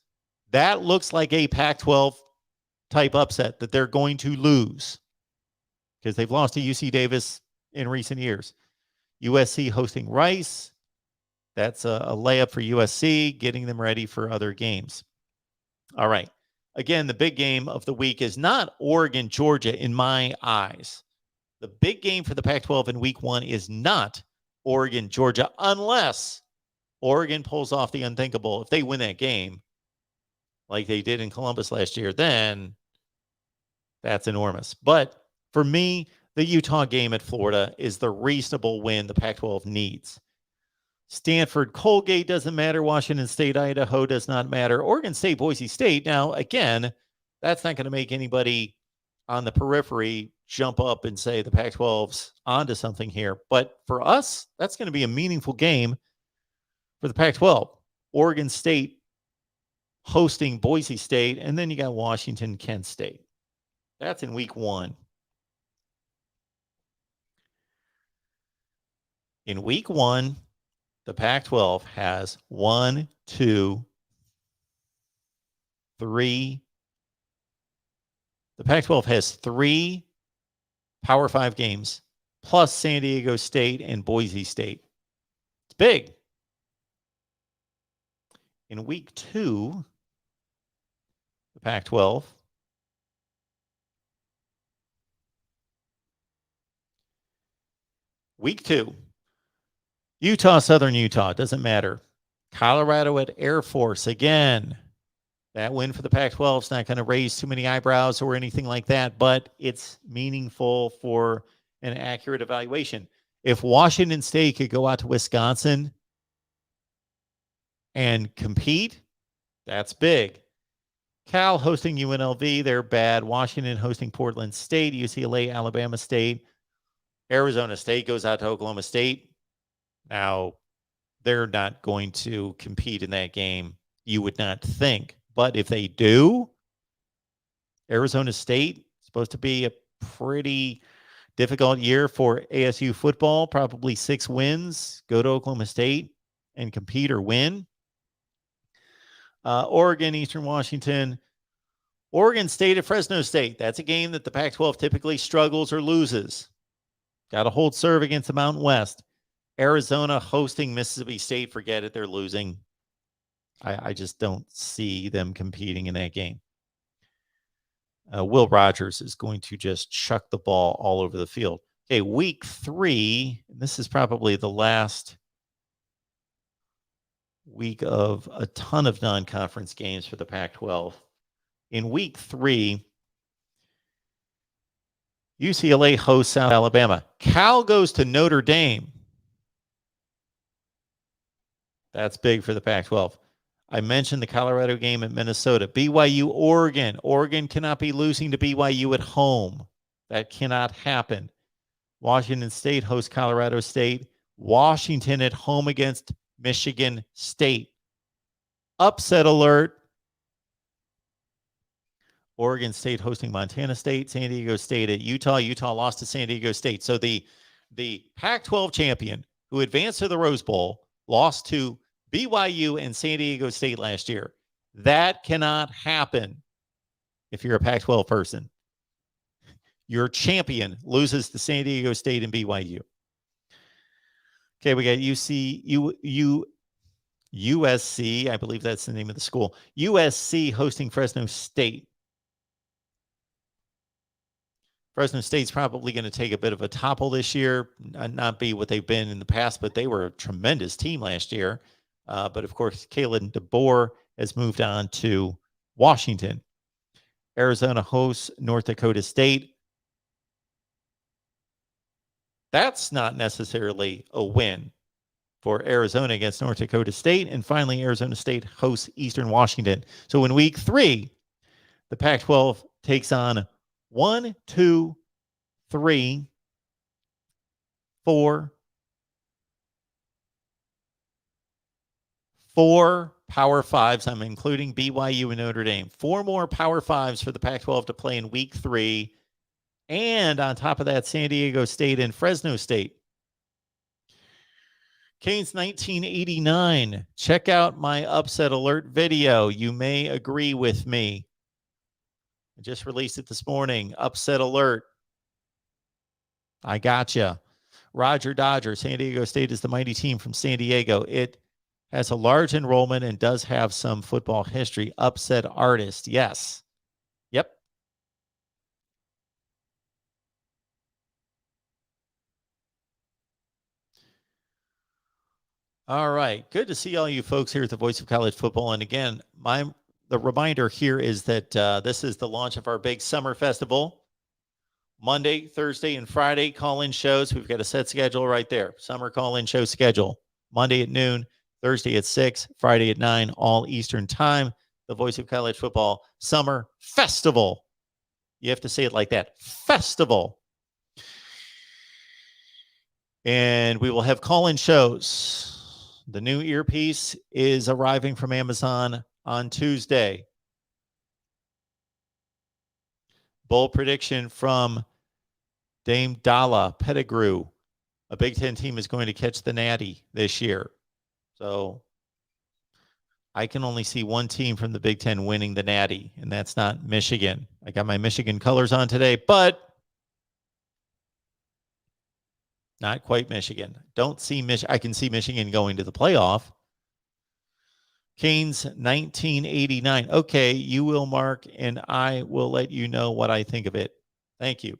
that looks like a Pac-12 type upset that they're going to lose, because they've lost to UC Davis in recent years. USC hosting Rice. That's a layup for USC, getting them ready for other games. All right. Again, the big game of the week is not Oregon, Georgia, in my eyes. The big game for the Pac-12 in week 1 is not Oregon, Georgia, unless Oregon pulls off the unthinkable. If they win that game, like they did in Columbus last year, then that's enormous. But for me, the Utah game at Florida is the reasonable win the Pac-12 needs. Stanford, Colgate doesn't matter. Washington State, Idaho does not matter. Oregon State, Boise State. Now, again, that's not going to make anybody on the periphery jump up and say the Pac-12's onto something here. But for us, that's going to be a meaningful game for the Pac-12. Oregon State hosting Boise State, and then you got Washington, Kent State. That's in week 1. In week 1, the Pac-12 has 1, 2, 3. The Pac-12 has 3 Power 5 games, plus San Diego State and Boise State. It's big. In week 2, the Pac-12 week 2, Utah, Southern Utah, doesn't matter. Colorado at Air Force, again, that win for the Pac-12 is not going to raise too many eyebrows or anything like that, but it's meaningful for an accurate evaluation. If Washington State could go out to Wisconsin and compete, that's big. Cal hosting UNLV, they're bad. Washington hosting Portland State, UCLA, Alabama State. Arizona State goes out to Oklahoma State. Now, they're not going to compete in that game, you would not think. But if they do, Arizona State is supposed to be a pretty difficult year for ASU football, probably 6 wins. Go to Oklahoma State and compete or win. Oregon, Eastern Washington, Oregon State at Fresno State. That's a game that the Pac-12 typically struggles or loses. Got to hold serve against the Mountain West. Arizona hosting Mississippi State. Forget it. They're losing. I just don't see them competing in that game. Will Rogers is going to just chuck the ball all over the field. Okay, week 3. This is probably the last week of a ton of non-conference games for the Pac-12. In week 3, UCLA hosts South Alabama. Cal goes to Notre Dame. That's big for the Pac-12. I mentioned the Colorado game at Minnesota. BYU, Oregon. Oregon cannot be losing to BYU at home. That cannot happen. Washington State hosts Colorado State. Washington at home against Michigan State. Upset alert. Oregon State hosting Montana State. San Diego State at Utah. Utah lost to San Diego State. So the Pac-12 champion who advanced to the Rose Bowl lost to BYU and San Diego State last year. That cannot happen if you're a Pac-12 person. Your champion loses to San Diego State and BYU. Okay, we got USC, I believe that's the name of the school. USC hosting Fresno State. Fresno State's probably going to take a bit of a topple this year, not be what they've been in the past, but they were a tremendous team last year. But of course, Kalen DeBoer has moved on to Washington. Arizona hosts North Dakota State. That's not necessarily a win for Arizona against North Dakota State. And finally, Arizona State hosts Eastern Washington. So in week 3, the Pac-12 takes on 1, 2, 3, 4 Power 5s. I'm including BYU and Notre Dame. 4 more Power 5s for the Pac-12 to play in week 3. And on top of that, San Diego State and Fresno State. Canes 1989. Check out my upset alert video. You may agree with me. I just released it this morning. Upset alert. I gotcha. Roger Dodger. San Diego State is the mighty team from San Diego. It has a large enrollment and does have some football history. Upset artist. Yes. Yep. All right. Good to see all you folks here at the Voice of College Football. And again, the reminder here is that this is the launch of our big summer festival. Monday, Thursday, and Friday call-in shows. We've got a set schedule right there. Summer call-in show schedule. Monday at noon, Thursday at 6, Friday at 9, all Eastern time. The Voice of College Football Summer Festival. You have to say it like that. Festival. And we will have call-in shows. The new earpiece is arriving from Amazon on Tuesday. Bold prediction from Dame Dalla Pettigrew. A Big Ten team is going to catch the Natty this year. So I can only see one team from the Big Ten winning the Natty, and that's not Michigan. I got my Michigan colors on today, but not quite Michigan. Don't see I can see Michigan going to the playoff. Canes 1989. Okay, you will, Mark, and I will let you know what I think of it. Thank you.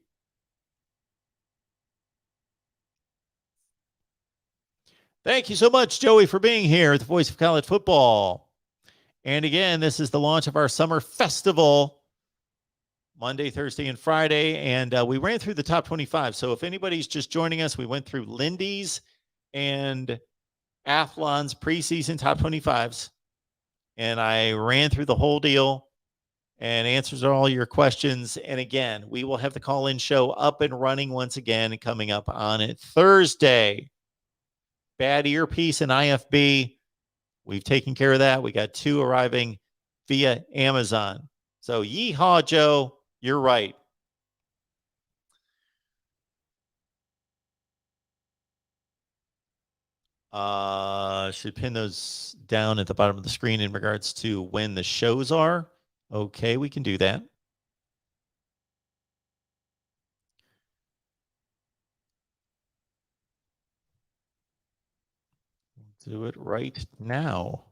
Thank you so much, Joey, for being here at the Voice of College Football. And again, this is the launch of our summer festival, Monday, Thursday, and Friday. And we ran through the top 25. So if anybody's just joining us, we went through Lindy's and Athlon's preseason top 25s. And I ran through the whole deal and answers all your questions. And again, we will have the call-in show up and running once again coming up on Thursday. Bad earpiece and IFB. We've taken care of that. We got 2 arriving via Amazon. So yeehaw, Joe. You're right. Should pin those down at the bottom of the screen in regards to when the shows are. Okay, we can do that. Do it right now.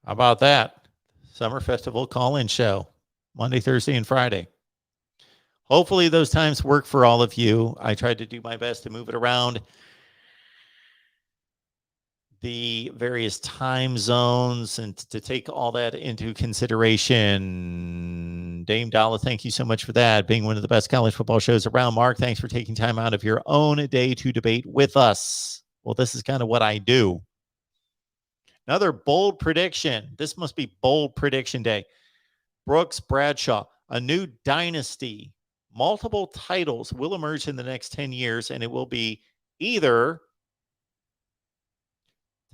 How about that? Summer Festival call-in show, Monday, Thursday, and Friday. Hopefully those times work for all of you. I tried to do my best to move it around the various time zones and to take all that into consideration. Dame Dalla, thank you so much for that. Being one of the best college football shows around. Mark, thanks for taking time out of your own day to debate with us. Well, this is kind of what I do. Another bold prediction. This must be bold prediction day. Brooks Bradshaw, a new dynasty. Multiple titles will emerge in the next 10 years, and it will be either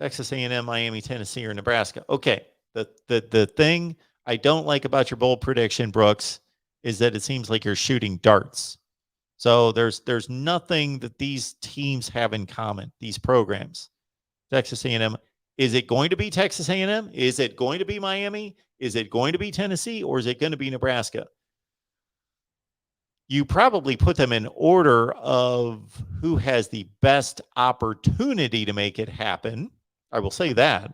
Texas A&M, Miami, Tennessee, or Nebraska. Okay, the thing I don't like about your bold prediction, Brooks, is that it seems like you're shooting darts. So there's nothing that these teams have in common, these programs. Texas A&M, is it going to be Texas A&M? Is it going to be Miami? Is it going to be Tennessee? Or is it going to be Nebraska? You probably put them in order of who has the best opportunity to make it happen. I will say that.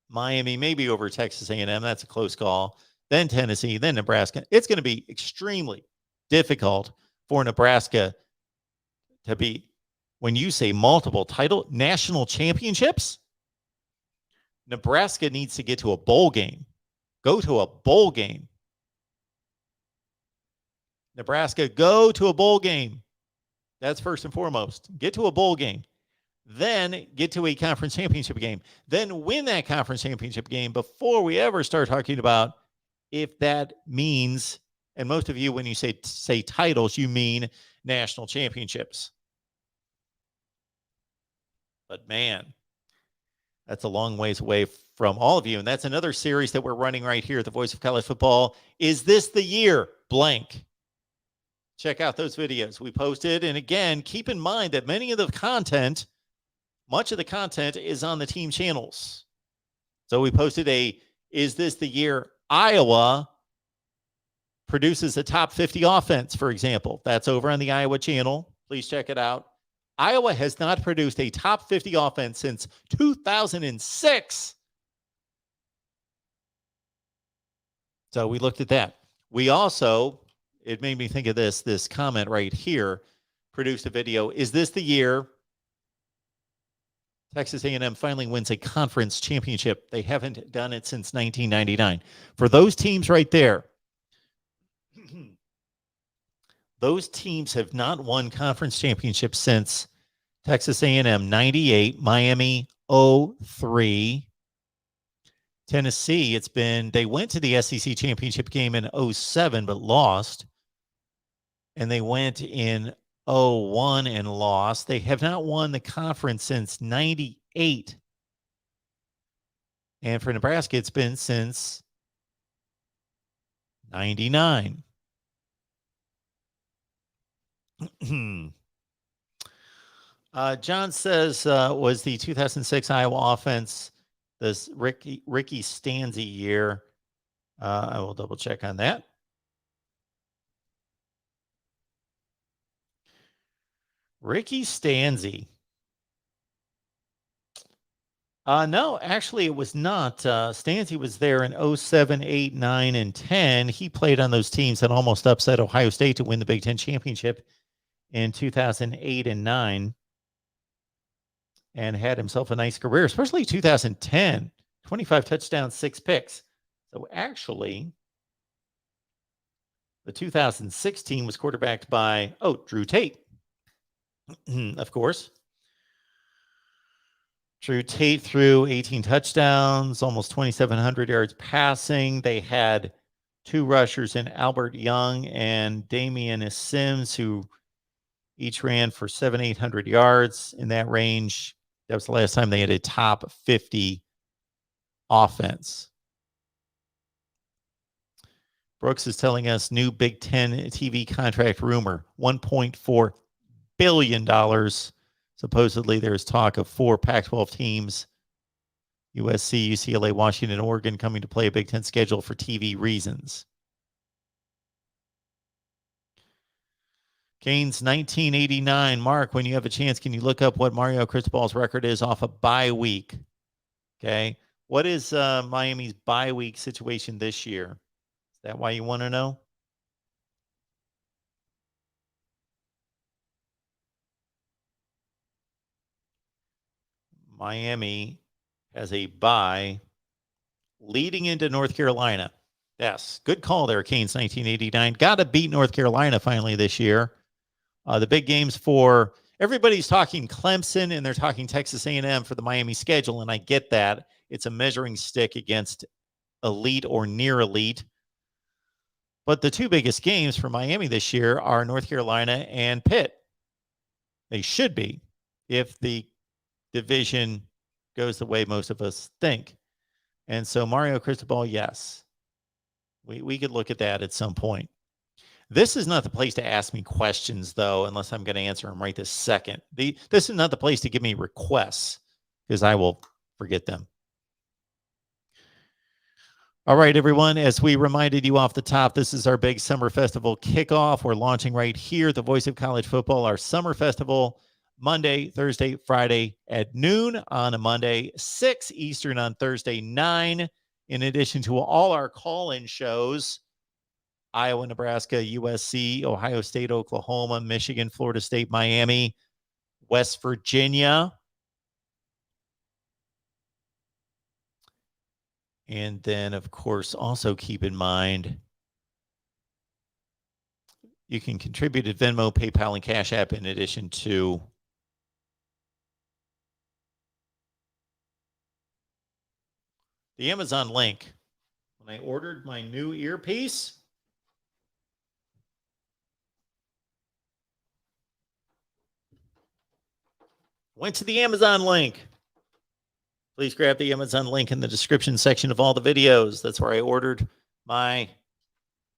Miami maybe over Texas A&M. That's a close call. Then Tennessee, then Nebraska. It's going to be extremely difficult for Nebraska to be, when you say multiple title national championships, Nebraska needs to get to a bowl game. Go to a bowl game. Nebraska, go to a bowl game. That's first and foremost. Get to a bowl game. Then get to a conference championship game. Then win that conference championship game before we ever start talking about if that means, and most of you, when you say titles, you mean national championships. But man, that's a long ways away from all of you. And that's another series that we're running right here at the Voice of College Football. Is this the year? Blank. Check out those videos we posted. And again, keep in mind that much of the content is on the team channels. So we posted is this the year Iowa produces a top 50 offense, for example. That's over on the Iowa channel. Please check it out. Iowa has not produced a top 50 offense since 2006. So we looked at that. We also it made me think of this comment right here. Produced a video. Is this the year Texas A&M finally wins a conference championship? They haven't done it since 1999. For those teams right there, those teams have not won conference championships since Texas A&M 98, Miami 03, Tennessee. They went to the SEC championship game in 07 but lost, and they went in 01 and lost. They have not won the conference since 98. And for Nebraska, it's been since 99. John says, was the 2006 Iowa offense this Ricky Stanzi year? I will double check on that. Ricky Stanzi. No, actually, it was not. Stanzi was there in 07, 8, 9, and 10. He played on those teams that almost upset Ohio State to win the Big Ten championship in 2008 and 9, and had himself a nice career, especially 2010. 25 touchdowns, 6 picks. So actually, the 2016 was quarterbacked by, Drew Tate, of course. Drew Tate threw 18 touchdowns, almost 2,700 yards passing. They had 2 rushers in Albert Young and Damian Sims, who each ran for 700-800 yards in that range. That was the last time they had a top 50 offense. Brooks is telling us new Big Ten TV contract rumor, $1.4 billion. Supposedly, there's talk of 4 Pac-12 teams, USC, UCLA, Washington, Oregon, coming to play a Big Ten schedule for TV reasons. Canes 1989. Mark, when you have a chance, can you look up what Mario Cristobal's record is off a bye week? Okay. What is Miami's bye week situation this year? Is that why you want to know? Miami has a bye leading into North Carolina. Yes, good call there, Canes 1989. Got to beat North Carolina finally this year. The big games for everybody's talking Clemson and they're talking Texas A&M for the Miami schedule, and I get that. It's a measuring stick against elite or near elite. But the 2 biggest games for Miami this year are North Carolina and Pitt. They should be, if the division goes the way most of us think. And so Mario Cristobal, yes, we could look at that at some point. This is not the place to ask me questions, though, unless I'm going to answer them right this second. This is not the place to give me requests, because I will forget them. All right, everyone, as we reminded you off the top, this is our big summer festival kickoff. We're launching right here, the Voice of College Football, our summer festival, Monday, Thursday, Friday at noon on a Monday, 6 Eastern on Thursday, 9, in addition to all our call-in shows. Iowa, Nebraska, USC, Ohio State, Oklahoma, Michigan, Florida State, Miami, West Virginia. And then, of course, also keep in mind, you can contribute at Venmo, PayPal, and Cash App in addition to the Amazon link. When I ordered my new earpiece, went to the Amazon link. Please grab the Amazon link in the description section of all the videos. That's where I ordered my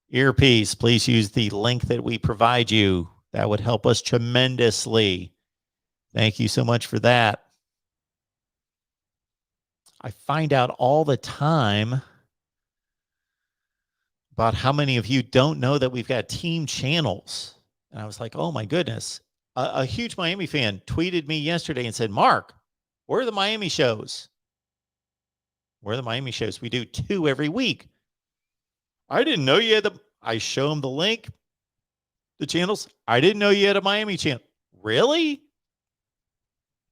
earpiece. Please use the link that we provide you. That would help us tremendously. Thank you so much for that. I find out all the time about how many of you don't know that we've got team channels. And I was like, oh my goodness. A huge Miami fan tweeted me yesterday and said, Mark, where are the Miami shows? Where are the Miami shows? We do 2 every week. I didn't know you had I show them the link. the channels. I didn't know you had a Miami channel. Really?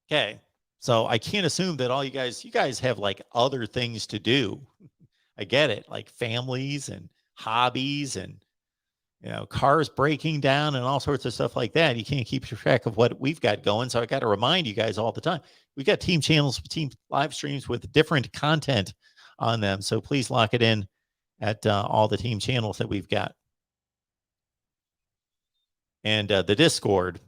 Okay. So I can't assume that all you guys have like other things to do. I get it, like families and hobbies and cars breaking down and all sorts of stuff like that. You can't keep track of what we've got going. So I got to remind you guys all the time. We got team channels, team live streams with different content on them. So please lock it in at all the team channels that we've got. And the Discord.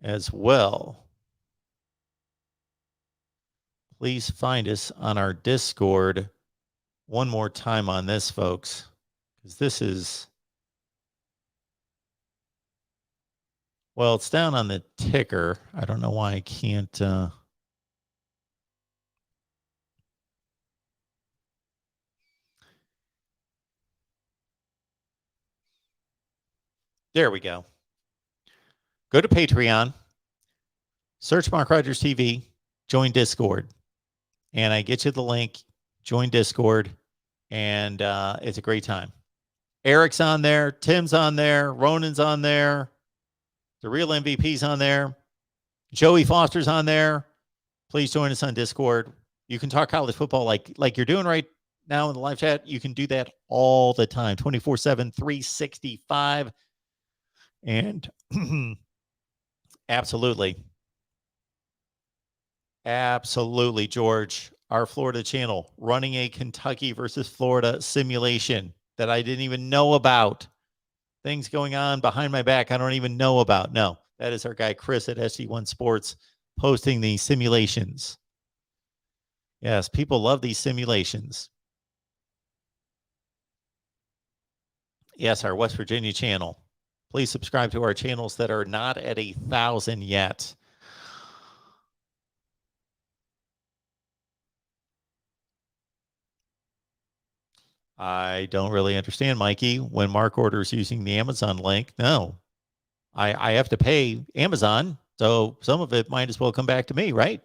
As well. Please find us on our Discord one more time on this, folks, because this is, well, it's down on the ticker. I don't know why I can't. There we go. Go to Patreon, search MarkRogersTV, join Discord, and I get you the link. Join Discord, and it's a great time. Eric's on there, Tim's on there, Ronan's on there, the real MVP's on there, Joey Foster's on there. Please join us on Discord. You can talk college football like you're doing right now in the live chat. You can do that all the time, 24/7, 365. And absolutely, George, our Florida channel running a Kentucky versus Florida simulation that I didn't even know about. Things going on behind my back I don't even know about. No, that is our guy Chris at SG1 Sports posting the simulations. Yes, people love these simulations. Yes, our West Virginia channel. Please subscribe to our channels that are not at 1,000 yet. I don't really understand, Mikey, when Mark orders using the Amazon link. No, I have to pay Amazon, so some of it might as well come back to me, right?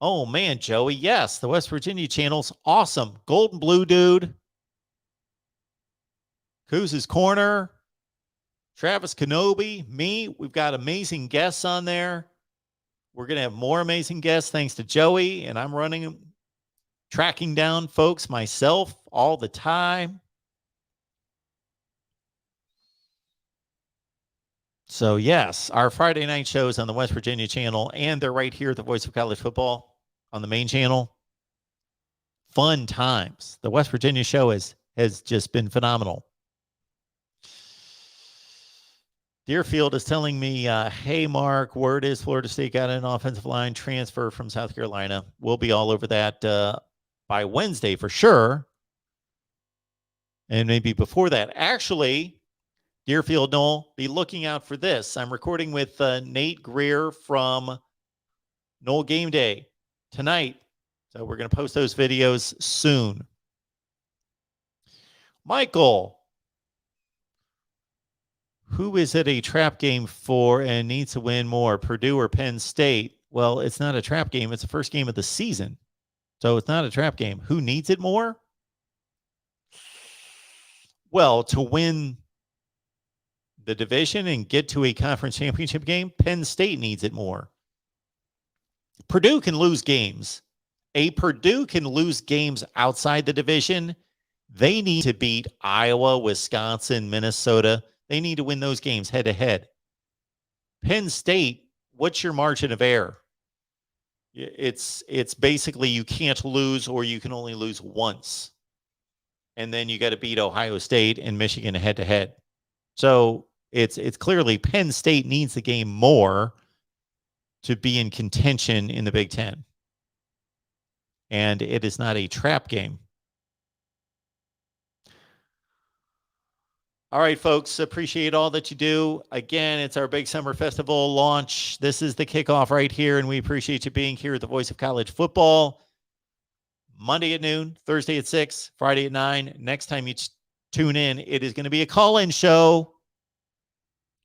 Oh, man, Joey, yes, the West Virginia channel's awesome. Golden Blue Dude, Kuz's Corner, Travis Kenobi, me. We've got amazing guests on there. We're going to have more amazing guests thanks to Joey, and I'm tracking down folks myself all the time. So, yes, our Friday night shows on the West Virginia channel, and they're right here at the Voice of College Football on the main channel. Fun times. The West Virginia show has just been phenomenal. Deerfield is telling me, hey, Mark, word is Florida State got an offensive line transfer from South Carolina. We'll be all over that by Wednesday for sure. And maybe before that. Actually, Deerfield, Noel, be looking out for this. I'm recording with Nate Greer from Noel Game Day tonight. So we're going to post those videos soon. Michael, who is it a trap game for and needs to win more, Purdue or Penn State? Well, it's not a trap game. It's the first game of the season. So it's not a trap game. Who needs it more? Well, to win the division and get to a conference championship game, Penn State needs it more. Purdue can lose games. Purdue can lose games outside the division. They need to beat Iowa, Wisconsin, Minnesota. They need to win those games head to head. Penn State, what's your margin of error? It's basically you can't lose or you can only lose once. And then you got to beat Ohio State and Michigan head to head. So it's clearly Penn State needs the game more to be in contention in the Big Ten. And it is not a trap game. All right, folks, appreciate all that you do. Again, it's our big summer festival launch. This is the kickoff right here, and we appreciate you being here at the Voice of College Football. Monday at noon, Thursday at 6, Friday at 9. Next time you tune in, it is going to be a call-in show,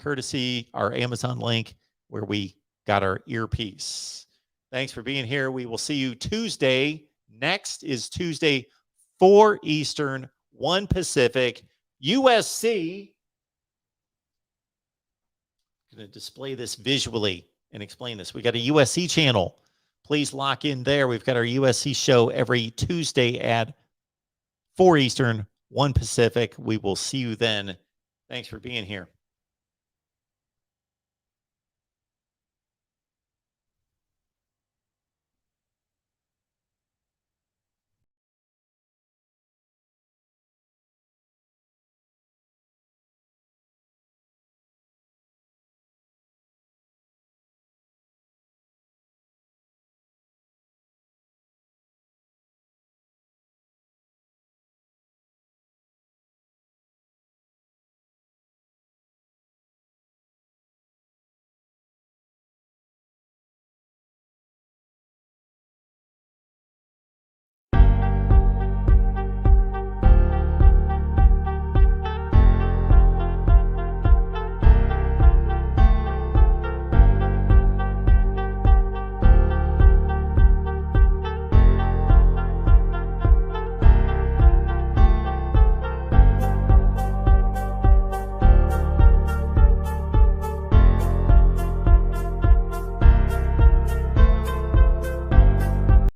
courtesy our Amazon link where we got our earpiece. Thanks for being here. We will see you Tuesday. Next is Tuesday 4 Eastern, 1 Pacific. USC. I'm going to display this visually and explain this. We got a USC channel. Please lock in there. We've got our USC show every Tuesday at 4 Eastern, 1 Pacific. We will see you then. Thanks for being here.